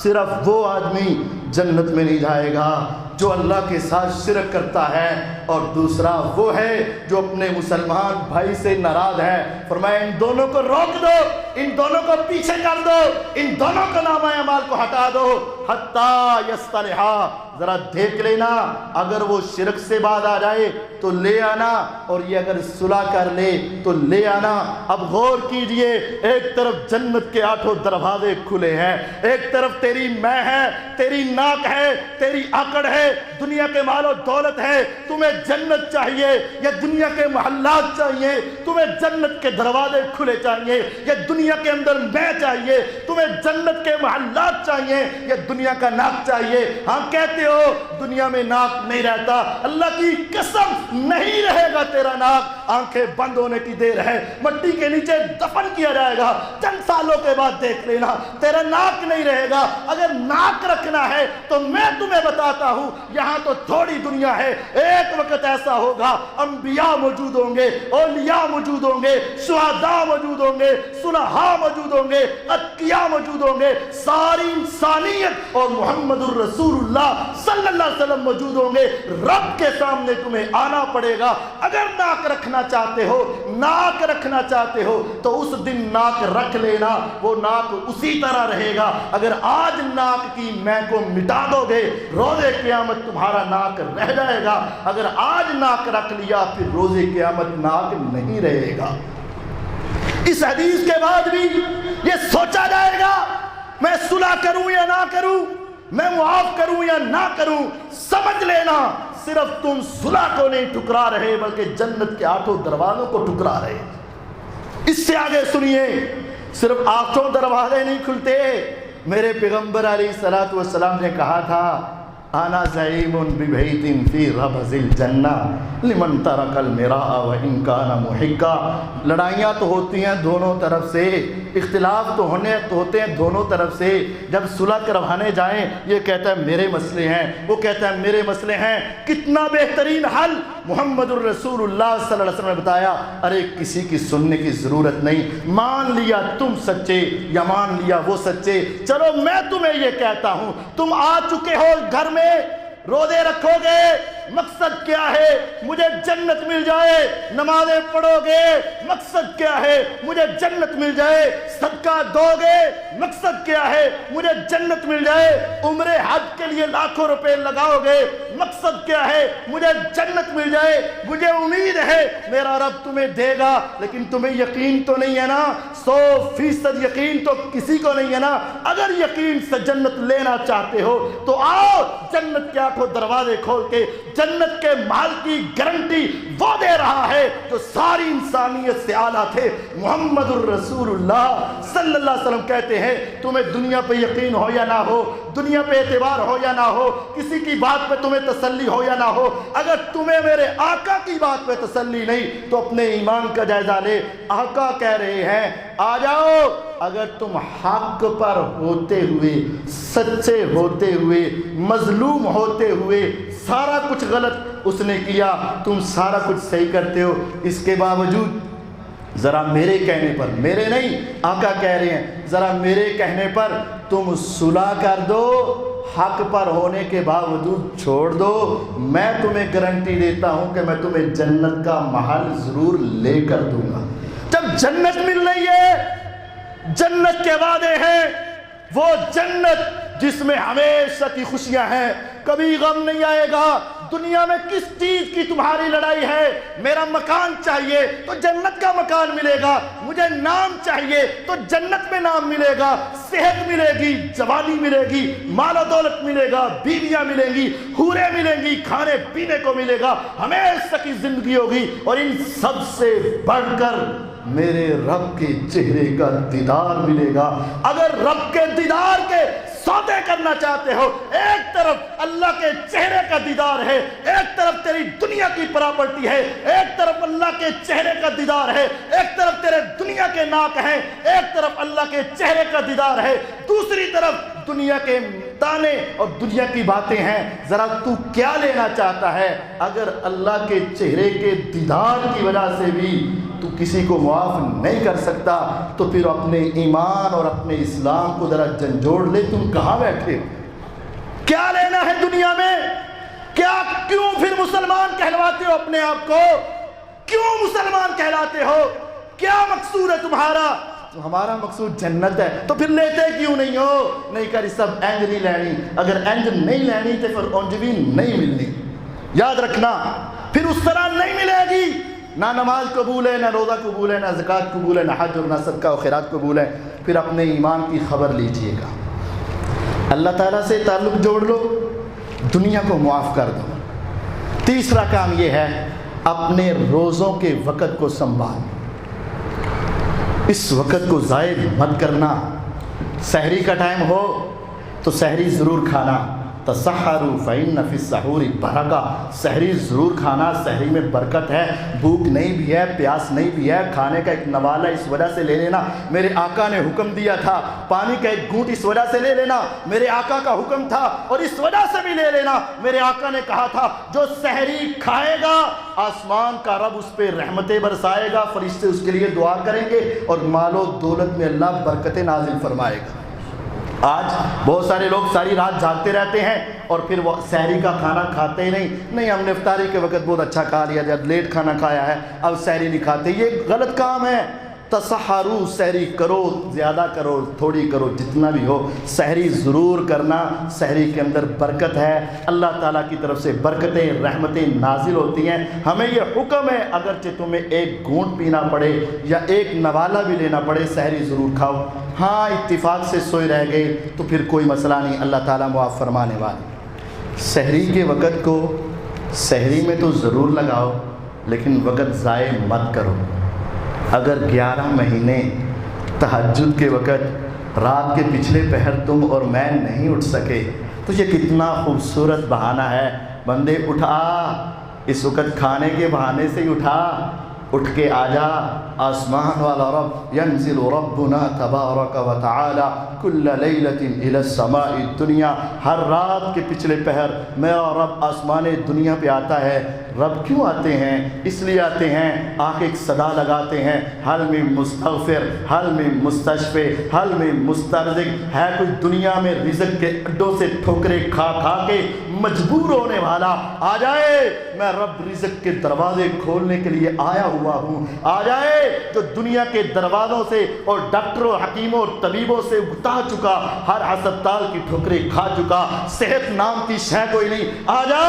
S2: صرف وہ آدمی جنت میں نہیں جائے گا جو اللہ کے ساتھ شرک کرتا ہے، اور دوسرا وہ ہے جو اپنے مسلمان بھائی سے ناراض ہے۔ فرمایا ان دونوں کو روک دو، ان دونوں کو پیچھے کر دو، ان دونوں کا نامہ اعمال کو ہٹا دو، حتیٰ یصطلحا۔ ذرا دیکھ لینا، اگر وہ شرک سے بعد آ جائے تو لے آنا، اور یہ اگر صلح کر لے تو لے آنا۔ اب غور کیجئے، ایک طرف جنت کے 8 دروازے کھلے ہیں، ایک طرف تیری میں ہے، تیری ناک ہے، تیری آکڑ ہے، دنیا کے مال و دولت ہے، تمہیں جنت چاہیے یا دنیا کے محلات چاہیے؟ تمہیں جنت کے دروازے کھلے چاہیے یا دنیا کے اندر میں چاہیے؟ تمہیں جنت کے محلات چاہیے یا دنیا کا ناک چاہیے؟ ہاں کہتے ہو دنیا میں ناک نہیں رہتا، اللہ کی قسم نہیں رہے گا تیرا ناک، آنکھیں بند ہونے کی دیر ہے، مٹی کے نیچے دفن کیا جائے گا، چند سالوں کے بعد دیکھ لینا تیرا ناک نہیں رہے گا۔ اگر ناک رکھنا ہے تو میں تمہیں بتاتا ہوں، یہاں تو تھوڑی دنیا ہے، ایک وقت ایسا ہوگا انبیاء موجود ہوں گے، اولیاء موجود ہوں گے، شہداء موجود ہوں گے، صلحاء موجود ہوں گے، اتقیاء موجود ہوں گے، ساری انسانیت اور محمد الرسول اللہ صلی اللہ اللہ علیہ وسلم موجود ہوں گے، رب کے سامنے تمہیں آنا پڑے گا۔ اگر ناک رکھنا چاہتے ہو تو اس دن ناک رکھ لینا، وہ ناک اسی طرح رہے گا۔ اگر آج ناک کی میں کو مٹا دو گے، روز قیامت تمہارا ناک رہ جائے گا۔ اگر آج ناک رکھ لیا، پھر روز قیامت ناک نہیں رہے گا۔ اس حدیث کے بعد بھی یہ سوچا جائے گا میں صلح کروں یا نہ کروں، میں معاف کروں یا نہ کروں۔ سمجھ لینا صرف تم صلح کو نہیں ٹکرا رہے بلکہ جنت کے 8 دروازوں کو ٹکرا رہے۔ اس سے آگے سنیے، صرف 8 دروازے نہیں کھلتے۔ میرے پیغمبر علیہ الصلوۃ والسلام نے کہا تھا انا زعیم ببیت فی ربض الجنہ لمن ترک المراء وان کان محقا۔ لڑائیاں تو ہوتی ہیں دونوں طرف سے، اختلاف تو ہوتے ہیں دونوں طرف سے۔ جب صلح کروانے جائیں، یہ کہتا ہے میرے مسئلے ہیں، وہ کہتا ہے میرے مسئلے ہیں۔ کتنا بہترین حل محمد الرسول اللہ صلی اللہ علیہ وسلم نے بتایا۔ ارے کسی کی سننے کی ضرورت نہیں، مان لیا تم سچے یا مان لیا وہ سچے، چلو میں تمہیں یہ کہتا ہوں، تم آ چکے ہو گھر میں، روزے رکھو گے، مقصد کیا ہے؟ مجھے جنت مل جائے۔ نمازیں پڑھو گے، مقصد کیا ہے؟ مجھے جنت مل جائے۔ صدقہ دو گے، مقصد کیا ہے؟ مجھے جنت مل جائے۔ عمرے حج کے لیے لاکھوں روپے لگاؤ گے، مقصد کیا ہے؟ مجھے جنت مل جائے۔ مجھے امید ہے میرا رب تمہیں دے گا، لیکن تمہیں یقین تو نہیں ہے نا، 100% یقین تو کسی کو نہیں ہے نا۔ اگر یقین سے جنت لینا چاہتے ہو تو آؤ، جنت کے 8 دروازے کھول کے جنت کے مال کی گارنٹی وہ دے رہا ہے جو ساری انسانیت سے اعلیٰ تھے۔ محمد الرسول اللہ صلی اللہ علیہ وسلم کہتے ہیں تمہیں دنیا پہ یقین ہو یا نہ ہو، دنیا پہ اعتبار ہو یا نہ ہو، کسی کی بات پہ تمہیں تسلی ہو یا نہ ہو، اگر تمہیں میرے آقا کی بات پہ تسلی نہیں تو اپنے ایمان کا جائزہ لے۔ آقا کہہ رہے ہیں آ جاؤ، اگر تم حق پر ہوتے ہوئے، سچے ہوتے ہوئے، مظلوم ہوتے ہوئے، سارا کچھ غلط اس نے کیا، تم سارا کچھ صحیح کرتے ہو، اس کے باوجود ذرا میرے کہنے پر، میرے نہیں آقا کہہ رہے ہیں، ذرا میرے کہنے پر تم صلح کر دو، حق پر ہونے کے باوجود چھوڑ دو، میں تمہیں گارنٹی دیتا ہوں کہ میں تمہیں جنت کا محل ضرور لے کر دوں گا۔ جب جنت مل رہی ہے، جنت کے وعدے ہیں، وہ جنت جس میں ہمیشہ کی خوشیاں ہیں، کبھی غم نہیں آئے گا۔ دنیا میں کس چیز کی تمہاری لڑائی ہے؟ میرا مکان چاہیے تو جنت کا مکان ملے گا، مجھے نام چاہیے تو جنت میں نام ملے گا، صحت ملے گی، جوانی ملے گی، مال و دولت ملے گا، بیویاں ملیں گی، حوریں ملیں گی، کھانے پینے کو ملے گا، ہمیشہ کی زندگی ہوگی۔ اور ان سب سے بڑھ کر میرے رب کے چہرے کا دیدار ملے گا۔ اگر رب کے دیدار کے سودے کرنا چاہتے ہو، ایک طرف اللہ کے چہرے کا دیدار ہے، ایک طرف تیری دنیا کی پراپرٹی ہے، ایک طرف اللہ کے چہرے کا دیدار ہے، ایک طرف تیرے دنیا کے ناک ہیں، ایک طرف اللہ کے چہرے کا دیدار ہے، دوسری طرف دنیا کے تانے اور دنیا کی باتیں ہیں۔ ذرا تو کیا لینا چاہتا ہے؟ اگر اللہ کے چہرے کے دیدار کی وجہ سے بھی تو کسی کو معاف نہیں کر سکتا تو پھر اپنے ایمان اور اپنے اسلام کو ذرا جھنجھوڑ لے۔ تم کہاں بیٹھے؟ کیا لینا ہے دنیا میں؟ کیوں پھر مسلمان کہلواتے ہو اپنے آپ کو؟ کیوں مسلمان کہلاتے ہو؟ کیا مقصود ہے تمہارا؟ تو ہمارا مقصود جنت ہے، تو پھر لیتے کیوں نہیں ہو؟ نہیں کر سب اینج نہیں لینی، اگر اینج نہیں لینی تو پھر اونج بھی نہیں ملنی۔ یاد رکھنا، پھر اس طرح نہیں ملے گی۔ نہ نماز قبول ہے، نہ روزہ قبول ہے، نہ زکوٰۃ قبول ہے، نہ حج اور نہ صدقہ و خیرات قبول ہے۔ پھر اپنے ایمان کی خبر لیجئے گا، اللہ تعالیٰ سے تعلق جوڑ لو، دنیا کو معاف کر دو۔ تیسرا کام یہ ہے اپنے روزوں کے وقت کو سنبھال، اس وقت کو ضائع مت کرنا۔ سحری کا ٹائم ہو تو سحری ضرور کھانا، تسحروا فإن فی السحور برکہ، سحری ضرور کھانا، سحری میں برکت ہے۔ بھوک نہیں بھی ہے، پیاس نہیں بھی ہے، کھانے کا ایک نوالہ اس وجہ سے لے لینا، میرے آقا نے حکم دیا تھا۔ پانی کا ایک گھونٹ اس وجہ سے لے لینا، میرے آقا کا حکم تھا، اور اس وجہ سے بھی لے لینا، میرے آقا نے کہا تھا جو سحری کھائے گا آسمان کا رب اس پہ رحمتیں برسائے گا، فرشتے اس کے لیے دعا کریں گے، اور مال و دولت میں اللہ برکتیں نازل فرمائے گا۔ آج بہت سارے لوگ ساری رات جاگتے رہتے ہیں اور پھر وہ سحری کا کھانا کھاتے ہی نہیں ہم نے افطاری کے وقت بہت اچھا کھا لیا، جب لیٹ کھانا کھایا ہے اب سحری نہیں کھاتے، یہ غلط کام ہے۔ تسحروا، سحری کرو، زیادہ کرو تھوڑی کرو جتنا بھی ہو، سحری ضرور کرنا۔ سحری کے اندر برکت ہے، اللہ تعالیٰ کی طرف سے برکتیں رحمتیں نازل ہوتی ہیں۔ ہمیں یہ حکم ہے اگرچہ تمہیں ایک گھونٹ پینا پڑے یا ایک نوالہ بھی لینا پڑے، سحری ضرور کھاؤ۔ ہاں اتفاق سے سوئے رہ گئے تو پھر کوئی مسئلہ نہیں، اللہ تعالیٰ معاف فرمانے والے۔ سحری کے وقت کو سحری میں تو ضرور لگاؤ لیکن وقت ضائع مت کرو۔ اگر 11 مہینے تہجد کے وقت رات کے پچھلے پہر تم اور میں نہیں اٹھ سکے تو یہ کتنا خوبصورت بہانہ ہے، بندے اٹھا، اس وقت کھانے کے بہانے سے ہی اٹھا، اٹھ کے آجا، آسمان والا رب ینزل ربنا تبارک و تعالی کل لیلۃ الی السماء الدنیا، ہر رات کے پچھلے پہر میرا رب آسمان دنیا پہ آتا ہے۔ رب کیوں آتے ہیں؟ اس لیے آتے ہیں آ کے ایک صدا لگاتے ہیں، حل من مستغفر، حل من مستشفع، حل من مسترزق، ہے کوئی دنیا میں رزق کے اڈوں سے ٹھوکریں کھا کھا کے مجبور ہونے والا؟ آ جائے، میں رب رزق کے دروازے کھولنے کے لیے آیا ہوا ہوں۔ آ جائے جو دنیا کے دروازوں سے اور ڈاکٹروں حکیموں اور طبیبوں سے اگتا چکا، ہر ہسپتال کی ٹھوکریں کھا چکا، صحت نام کی شے کوئی نہیں، آ جا،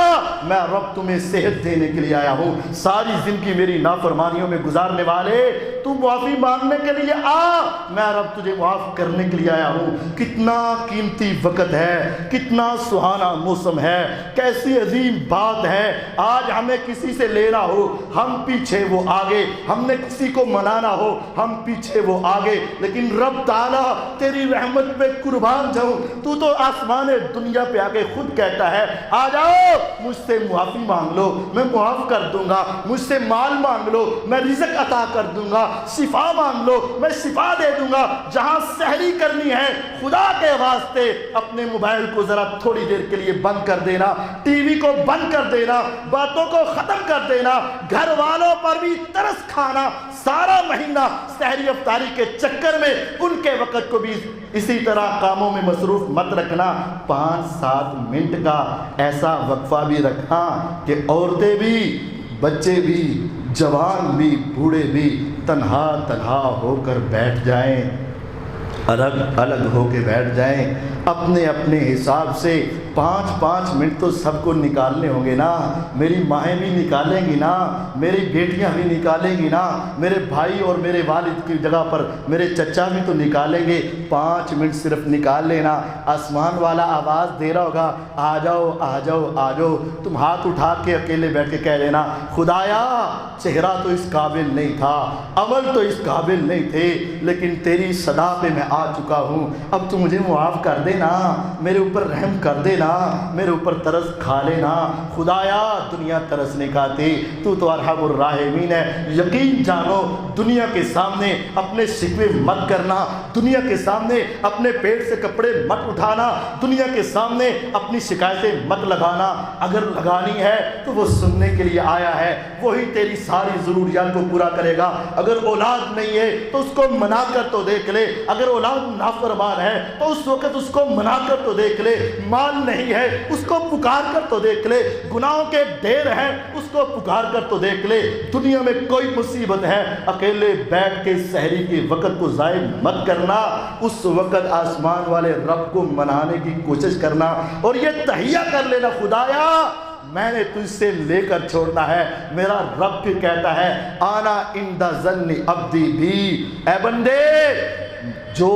S2: میں رب تمہیں صحت دینے کے لیے آیا ہوں۔ ساری زندگی میری نافرمانیوں میں گزارنے والے تو معافی مانگنے کے لیے آ، میں رب تجھے معاف کرنے کے لیے آیا ہوں۔ کتنا قیمتی وقت ہے، کتنا سہانا موسم ہے، کیسی عظیم بات ہے۔ آج ہمیں کسی سے لینا ہو ہم پیچھے وہ آگے، ہم نے کسی کو منانا ہو ہم پیچھے وہ آگے، لیکن رب تعالیٰ تیری رحمت پہ قربان جاؤں، تو آسمان دنیا پہ آگے خود کہتا ہے آ جاؤ، مجھ سے معافی مانگ لو میں معاف کر دوں گا، مجھ سے مال مانگ لو میں رزق عطا کر دوں گا، شفا مانگ لو میں شفا دے دوں گا۔ جہاں سحری کرنی ہے خدا کے واسطے اپنے موبائل کو ذرا تھوڑی دیر کے لیے بند کر دینا، ٹی وی کو بند کر دینا، باتوں کو ختم کر دینا، گھر والوں پر بھی ترس کھانا، سارا مہینہ سحری افطاری کے چکر میں ان کے وقت کو بھی اسی طرح کاموں میں مصروف مت رکھنا۔ 5-7 منٹ کا ایسا وقفہ بھی رکھنا کہ عورتیں بھی، بچے بھی، جوان بھی، بوڑھے بھی تنہا تنہا ہو کر بیٹھ جائیں، الگ الگ ہو کے بیٹھ جائیں، اپنے اپنے حساب سے 5-5 منٹ تو سب کو نکالنے ہوں گے نا۔ میری مائیں بھی نکالیں گی نا، میری بیٹیاں بھی نکالیں گی نا، میرے بھائی اور میرے والد کی جگہ پر میرے چچا بھی تو نکالیں گے۔ 5 منٹ صرف نکال لینا۔ آسمان والا آواز دے رہا ہوگا آ جاؤ آ جاؤ آ جاؤ، تم ہاتھ اٹھا کے اکیلے بیٹھ کے کہہ دینا خدایا چہرہ تو اس قابل نہیں تھا، عمل تو اس قابل نہیں تھے، لیکن تیری صدا پہ میں آ چکا ہوں، اب تو مجھے معاف کر دینا، میرے اوپر رحم کر دینا، میرے اوپر ترس کھا لینا۔ خدایا دنیا ترس نہیں کھاتی، تو ارحم الراحمین ہے۔ یقین جانو دنیا کے سامنے اپنے شکوے مت کرنا، دنیا کے سامنے اپنے پیٹ سے کپڑے مت اٹھانا، دنیا کے سامنے اپنی شکایتیں مت لگانا۔ اگر لگانی ہے تو وہ سننے کے لیے آیا ہے، وہی تیری ساری ضروریات کو پورا کرے گا۔ اگر اولاد نہیں ہے تو اس کو منا کر تو دیکھ لے، اگر اولاد نافرمان ہے تو اس وقت اس کو منا کر تو دیکھ لے، مال نہیں ہے اس کو پکار کر تو دیکھ لے، گناہوں کے ڈھیر ہیں اس کو پکار کر تو دیکھ لے۔ دنیا میں کوئی مصیبت ہے اکیلے بیٹھ کے سحری کے وقت کو ضائع مت کرنا، اس وقت آسمان والے رب کو منانے کی کوشش کرنا اور یہ تہیہ کر لینا خدایا میں نے تجھ سے لے کر چھوڑنا ہے۔ میرا رب پھر کہتا ہے آنا عند ظن عبدی بھی، اے بندے جو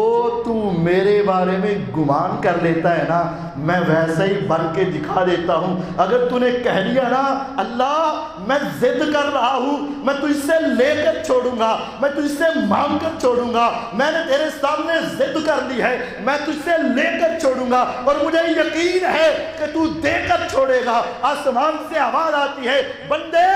S2: تو میرے بارے میں گمان کر لیتا ہے نا میں ویسا ہی بن کے دکھا دیتا ہوں۔ اگر تو نے کہہ لیا نا اللہ میں ضد کر رہا ہوں، میں تجھ سے لے کر چھوڑوں گا، میں تجھ سے مانگ کر چھوڑوں گا، میں نے تیرے سامنے ضد کر لی ہے، میں تجھ سے لے کر چھوڑوں گا اور مجھے یقین ہے کہ تو دے کر چھوڑے گا۔ آسمان سے آواز آتی ہے بندے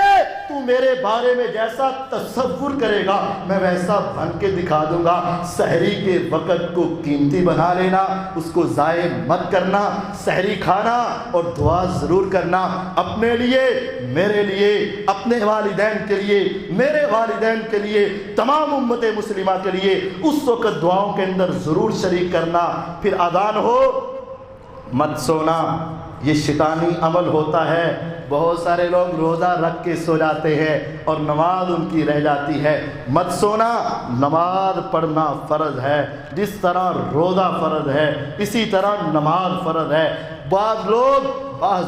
S2: تو میرے بارے میں جیسا تصور کرے گا میں ویسا بن کے دکھا دوں گا۔ سحری کے وقت کو قیمتی بنا لینا، اس کو ضائع مت کرنا، سحری کھانا اور دعا ضرور کرنا، اپنے لیے، میرے لیے، اپنے والدین کے لیے، میرے والدین کے لیے، تمام امت مسلمہ کے لیے اس وقت دعاؤں کے اندر ضرور شریک کرنا۔ پھر اذان ہو، مت سونا، یہ شیطانی عمل ہوتا ہے۔ بہت سارے لوگ روزہ رکھ کے سو جاتے ہیں اور نماز ان کی رہ جاتی ہے۔ مت سونا، نماز پڑھنا فرض ہے، جس طرح روزہ فرض ہے اسی طرح نماز فرض ہے۔ بعض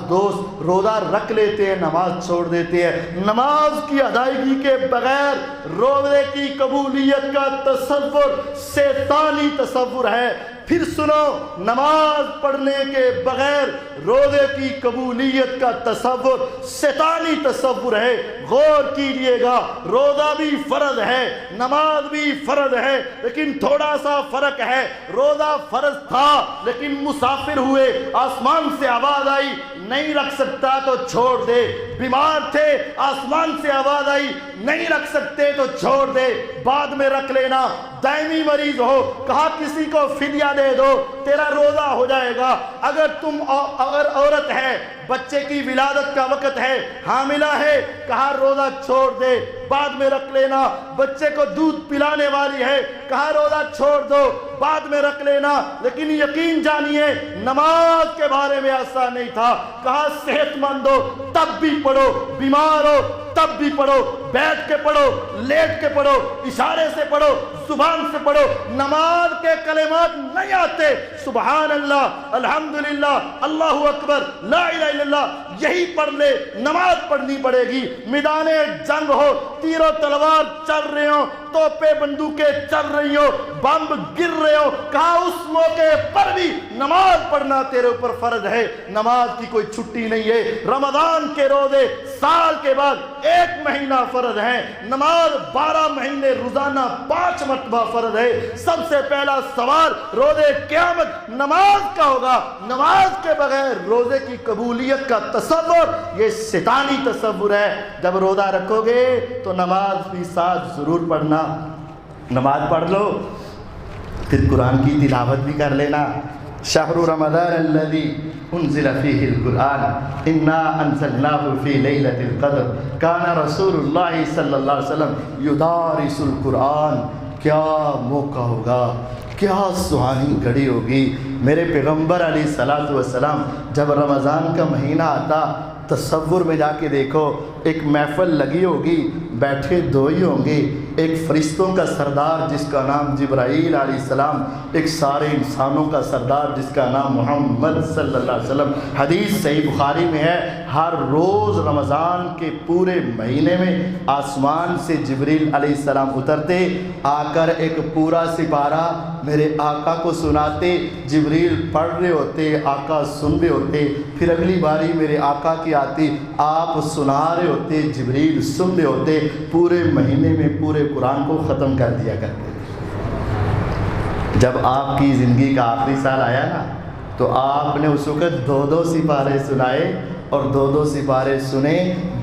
S2: دوست روزہ رکھ لیتے ہیں، نماز چھوڑ دیتے ہیں۔ نماز کی ادائیگی کے بغیر روزے کی قبولیت کا تصور شیطانی تصور ہے۔ پھر سنو، نماز پڑھنے کے بغیر روزے کی قبولیت کا تصور شیطانی تصور ہے۔ غور کیجئے گا، روزہ بھی فرض ہے، نماز بھی فرض ہے، لیکن تھوڑا سا فرق ہے۔ روزہ فرض تھا لیکن مسافر ہوئے، آسمان سے آواز آئی نہیں رکھ سکتا تو چھوڑ دے۔ بیمار تھے، آسمان سے آواز آئی نہیں رکھ سکتے تو چھوڑ دے، بعد میں رکھ لینا۔ دائمی مریض ہو، کہا کسی کو فدیہ دے دو، تیرا روزہ ہو جائے گا۔ اگر عورت ہے، بچے کی ولادت کا وقت ہے، حاملہ ہے، کہا روزہ چھوڑ دے، بعد میں رکھ لینا۔ بچے کو دودھ پلانے والی ہے، کہا روزہ چھوڑ دو، بعد میں رکھ لینا۔ لیکن یقین جانیے، نماز کے بارے میں ایسا نہیں تھا۔ کہا صحت مند ہو تب بھی پڑھو، بیمار ہو تب بھی پڑھو، بیٹھ کے پڑھو، لیٹ کے پڑھو، اشارے سے پڑھو، زبان سے پڑھو۔ نماز کے کلمات نہیں آتے، سبحان اللہ، الحمدللہ، اللہ اکبر، لا الہ الا اللہ، یہی پڑھ لے۔ نماز پڑھنی پڑے گی۔ میدان جنگ ہو، تیر و تلوار چل رہے ہوں، توپے بندوقیں چل رہی ہوں، بم گر رہے ہوں، کہا اس موقع پر بھی نماز پڑھنا تیرے اوپر فرض ہے۔ نماز کی کوئی چھٹی نہیں ہے۔ رمضان کے روزے سال کے بعد 1 مہینہ فرض ہے، نماز 12 مہینے روزانہ 5 مرتبہ فرض ہے۔ سب سے پہلا سوال روزے قیامت نماز کا ہوگا۔ نماز کے بغیر روزے کی قبولیت کا تصور یہ شیطانی تصور ہے۔ جب روزہ رکھو گے تو نماز بھی ساتھ ضرور پڑھنا۔ نماز پڑھ لو، پھر قرآن کی تلاوت بھی کر لینا۔ شہر رمضان الذی انزل فیہ القرآن انا انزلناہ فی لیلۃ القدر کان رسول اللہ صلی اللہ علیہ وسلم یدارس القرآن۔ کیا موقع ہوگا، کیا سہانی گھڑی ہوگی۔ میرے پیغمبر علیہ الصلوۃ والسلام جب رمضان کا مہینہ آتا، تصور میں جا کے دیکھو، ایک محفل لگی ہوگی، بیٹھے دو ہی ہوں گے، ایک فرشتوں کا سردار جس کا نام جبرائیل علیہ السلام، ایک سارے انسانوں کا سردار جس کا نام محمد صلی اللہ علیہ وسلم۔ حدیث صحیح بخاری میں ہے، ہر روز رمضان کے پورے مہینے میں آسمان سے جبرائیل علیہ السلام اترتے، آ کر ایک پورا سپارہ میرے آقا کو سناتے۔ جبرائیل پڑھ رہے ہوتے، آقا سن رہے ہوتے، پھر اگلی باری میرے آقا کی آتی، آپ سنا رہے ہوتے، جبرائیل سن رہے ہوتے۔ پورے مہینے میں پورے قرآن کو ختم کر دیا کرتے۔ جب آپ کی زندگی کا آخری سال آیا نا، تو آپ نے اس وقت 2 سپارے سنائے، اور 2 سپارے سنے،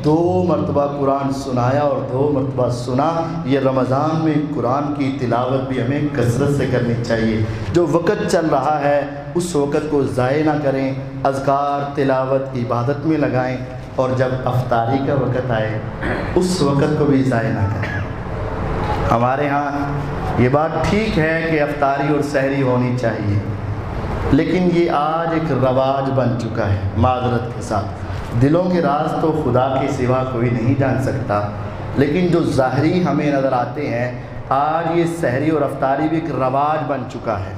S2: 2 مرتبہ قرآن سنایا اور 2 مرتبہ سنا۔ یہ رمضان میں قرآن کی تلاوت بھی ہمیں کثرت سے کرنی چاہیے۔ جو وقت چل رہا ہے اس وقت کو ضائع نہ کریں، اذکار، تلاوت، عبادت میں لگائیں، اور جب افطاری کا وقت آئے اس وقت کو بھی ضائع نہ کریں۔ ہمارے ہاں یہ بات ٹھیک ہے کہ افطاری اور سحری ہونی چاہیے، لیکن یہ آج ایک رواج بن چکا ہے۔ معذرت کے ساتھ، دلوں کے راز تو خدا کے سوا کوئی نہیں جان سکتا، لیکن جو ظاہری ہمیں نظر آتے ہیں، آج یہ سحری اور افطاری بھی ایک رواج بن چکا ہے۔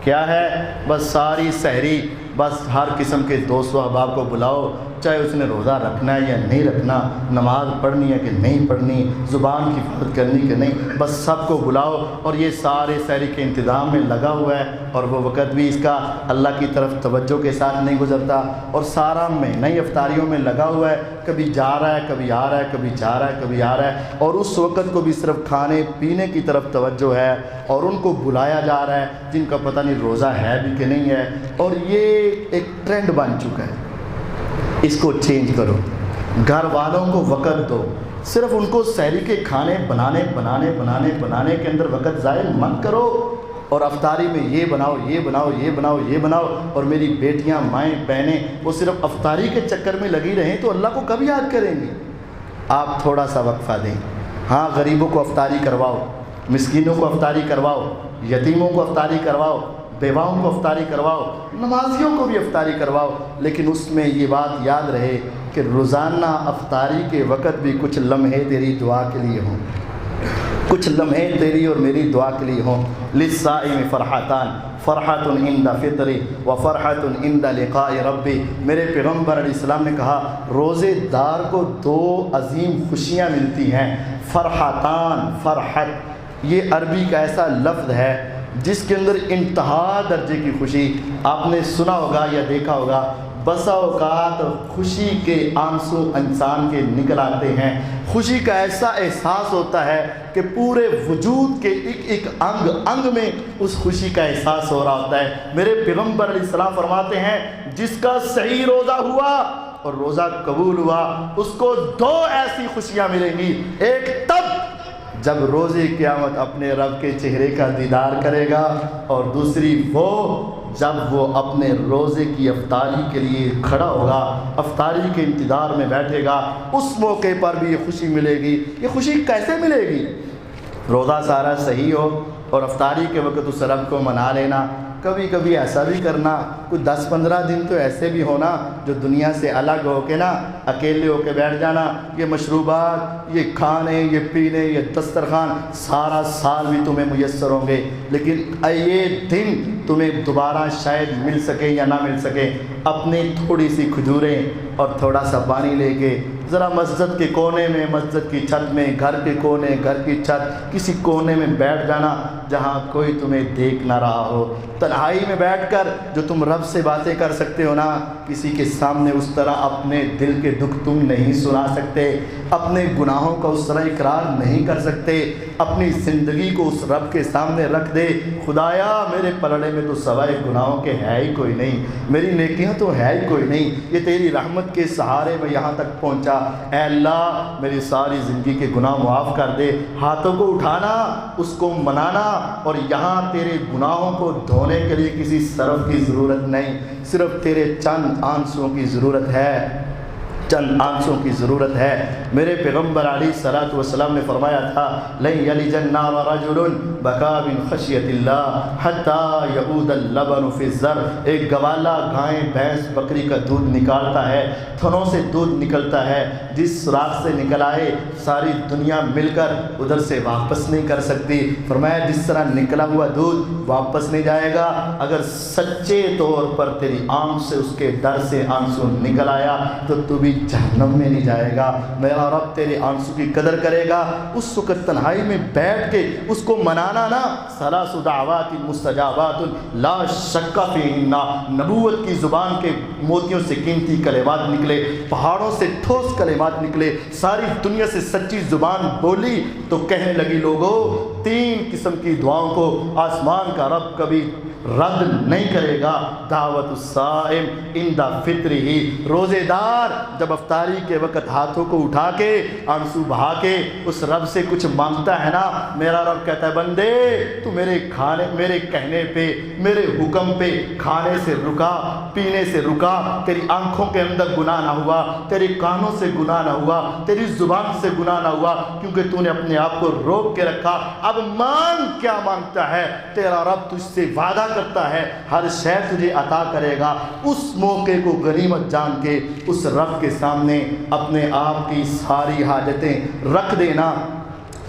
S2: کیا ہے؟ بس ساری سحری، بس ہر قسم کے دوست و احباب کو بلاؤ، چاہے اس نے روزہ رکھنا ہے یا نہیں رکھنا، نماز پڑھنی ہے کہ نہیں پڑھنی، زبان کی حفاظت کرنی کہ نہیں، بس سب کو بلاؤ، اور یہ سارے سحری کے انتظام میں لگا ہوا ہے، اور وہ وقت بھی اس کا اللہ کی طرف توجہ کے ساتھ نہیں گزرتا، اور سارا مہینہ ہی افطاریوں میں لگا ہوا ہے، کبھی جا رہا ہے، کبھی آ رہا ہے، کبھی جا رہا ہے، کبھی آ رہا ہے، اور اس وقت کو بھی صرف کھانے پینے کی طرف توجہ ہے، اور ان کو بلایا جا رہا ہے جن کا پتہ نہیں روزہ ہے بھی کہ نہیں ہے، اور یہ ایک ٹرینڈ بن چکا ہے۔ اس کو چینج کرو، گھر والوں کو وقت دو، صرف ان کو سحری کے کھانے بنانے کے اندر وقت ضائع مت کرو۔ اور افطاری میں یہ بناؤ یہ بناؤ یہ بناؤ یہ بناؤ، اور میری بیٹیاں مائیں بہنیں وہ صرف افطاری کے چکر میں لگی رہیں تو اللہ کو کب یاد کریں گی؟ آپ تھوڑا سا وقفہ دیں، ہاں غریبوں کو افطاری کرواؤ، مسکینوں کو افطاری کرواؤ، یتیموں کو افطاری کرواؤ، بیواؤں کو افطاری کرواؤ، نمازیوں کو بھی افطاری کرواؤ، لیکن اس میں یہ بات یاد رہے کہ روزانہ افطاری کے وقت بھی کچھ لمحے تیری دعا کے لیے ہوں، کچھ لمحے تیری اور میری دعا کے لیے ہوں۔ للصائم فرحتان، فرحت عند فطر و فرحت عند لقاء ربی۔ میرے پیغمبر علیہ السلام نے کہا روزے دار کو دو عظیم خوشیاں ملتی ہیں، فرحتان، فرحت یہ عربی کا ایسا لفظ ہے جس کے اندر انتہا درجے کی خوشی۔ آپ نے سنا ہوگا یا دیکھا ہوگا بسا اوقات خوشی کے آنسو انسان کے نکل آتے ہیں، خوشی کا ایسا احساس ہوتا ہے کہ پورے وجود کے ایک ایک انگ انگ میں اس خوشی کا احساس ہو رہا ہوتا ہے۔ میرے پیغمبر علیہ السلام فرماتے ہیں جس کا صحیح روزہ ہوا اور روزہ قبول ہوا اس کو دو ایسی خوشیاں ملیں گی، ایک تب جب روزے قیامت اپنے رب کے چہرے کا دیدار کرے گا، اور دوسری وہ جب وہ اپنے روزے کی افطاری کے لیے کھڑا ہوگا، افطاری کے انتظار میں بیٹھے گا، اس موقع پر بھی یہ خوشی ملے گی۔ یہ خوشی کیسے ملے گی؟ روزہ سارا صحیح ہو اور افطاری کے وقت اس رب کو منا لینا۔ کبھی کبھی ایسا بھی کرنا، کچھ 10-15 دن تو ایسے بھی ہونا جو دنیا سے الگ ہو کے نا اکیلے ہو کے بیٹھ جانا، یہ مشروبات، یہ کھانے، یہ پینے، یہ دسترخوان سارا سال بھی تمہیں میسر ہوں گے، لیکن یہ دن تمہیں دوبارہ شاید مل سکے یا نہ مل سکے۔ اپنی تھوڑی سی کھجوریں اور تھوڑا سا پانی لے کے ذرا مسجد کے کونے میں، مسجد کی چھت میں، گھر کے کونے، گھر کی چھت، کسی کونے میں بیٹھ جانا جہاں کوئی تمہیں دیکھ نہ رہا ہو، تنہائی میں بیٹھ کر جو تم رب سے باتیں کر سکتے ہو نا، کسی کے سامنے اس طرح اپنے دل کے دکھ تم نہیں سنا سکتے، اپنے گناہوں کا اس طرح اقرار نہیں کر سکتے، اپنی زندگی کو اس رب کے سامنے رکھ دے، خدایا میرے پلڑے میں تو سوائے گناہوں کے ہے ہی کوئی نہیں، میری نیکیاں تو ہے ہی کوئی نہیں، یہ تیری رحمت کے سہارے میں یہاں تک پہنچا، اے اللہ میری ساری زندگی کے گناہ معاف کر دے۔ ہاتھوں کو اٹھانا، اس کو منانا، اور یہاں تیرے گناہوں کو دھونے کے لیے کسی صرف کی ضرورت نہیں، صرف تیرے چند آنسوؤں کی ضرورت ہے، چند آنسوں کی ضرورت ہے۔ میرے پیغمبر علیہ الصلوۃ والسلام نے فرمایا تھا لن یلج النار رجل بکا من خشیۃ اللہ حتی یعود اللبن فی الزر۔ ایک گوالا گائے بھینس بکری کا دودھ نکالتا ہے، تھنوں سے دودھ نکلتا ہے، جس راہ سے نکل آئے ساری دنیا مل کر ادھر سے واپس نہیں کر سکتی۔ فرمایا جس طرح نکلا ہوا دودھ واپس نہیں جائے گا، اگر سچے طور پر تیری آنکھ سے اس کے ڈر سے آنسو نکل آیا تو تو بھی جہنم میں نہیں جائے گا۔ میرا رب تیرے آنسو کی قدر کرے گا۔ اس وقت تنہائی میں بیٹھ کے اس کو منانا نا، ثلاث دعوات مستجابات لا شک فیہن، نبوت کی زبان کے موتیوں سے قیمتی کلمات نکلے، پہاڑوں سے ٹھوس کلمات نکلے، ساری دنیا سے سچی زبان بولی تو کہنے لگی لوگوں 3 قسم کی دعاؤں کو آسمان کا رب کبھی رد نہیں کرے گا۔ دعوت الصائم عند فطرہ، روزے دار جب افطاری کے وقت ہاتھوں کو اٹھا کے آنسو بہا کے اس رب سے کچھ مانگتا ہے نا، میرا رب کہتا ہے بندے تو میرے کہنے پہ، میرے حکم پہ کھانے سے رکا، پینے سے رکا، تیری آنکھوں کے اندر گناہ نہ ہوا، تیری کانوں سے گناہ نہ ہوا، تیری زبان سے گناہ نہ ہوا، کیونکہ تو نے اپنے آپ کو روک کے رکھا۔ اب مانگ کیا مانگتا ہے؟ تیرا رب تجھ سے وعدہ کرتا ہے ہر شے تجھے عطا کرے گا۔ اس موقع کو غنیمت جان کے اس رب کے سامنے اپنے آپ کی ساری حاجتیں رکھ دینا،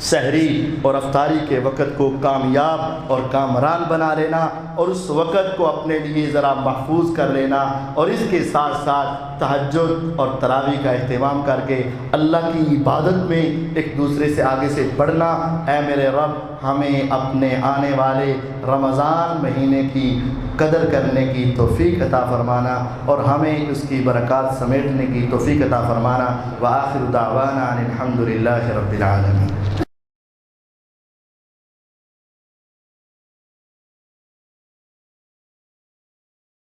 S2: سحری اور افطاری کے وقت کو کامیاب اور کامران بنا لینا، اور اس وقت کو اپنے لیے ذرا محفوظ کر لینا، اور اس کے ساتھ ساتھ تہجد اور تراویح کا اہتمام کر کے اللہ کی عبادت میں ایک دوسرے سے آگے سے بڑھنا۔ اے میرے رب ہمیں اپنے آنے والے رمضان مہینے کی قدر کرنے کی توفیق عطا فرمانا، اور ہمیں اس کی برکات سمیٹنے کی توفیق عطا فرمانا۔ وآخر دعوانا ان الحمد للہ رب العالمین۔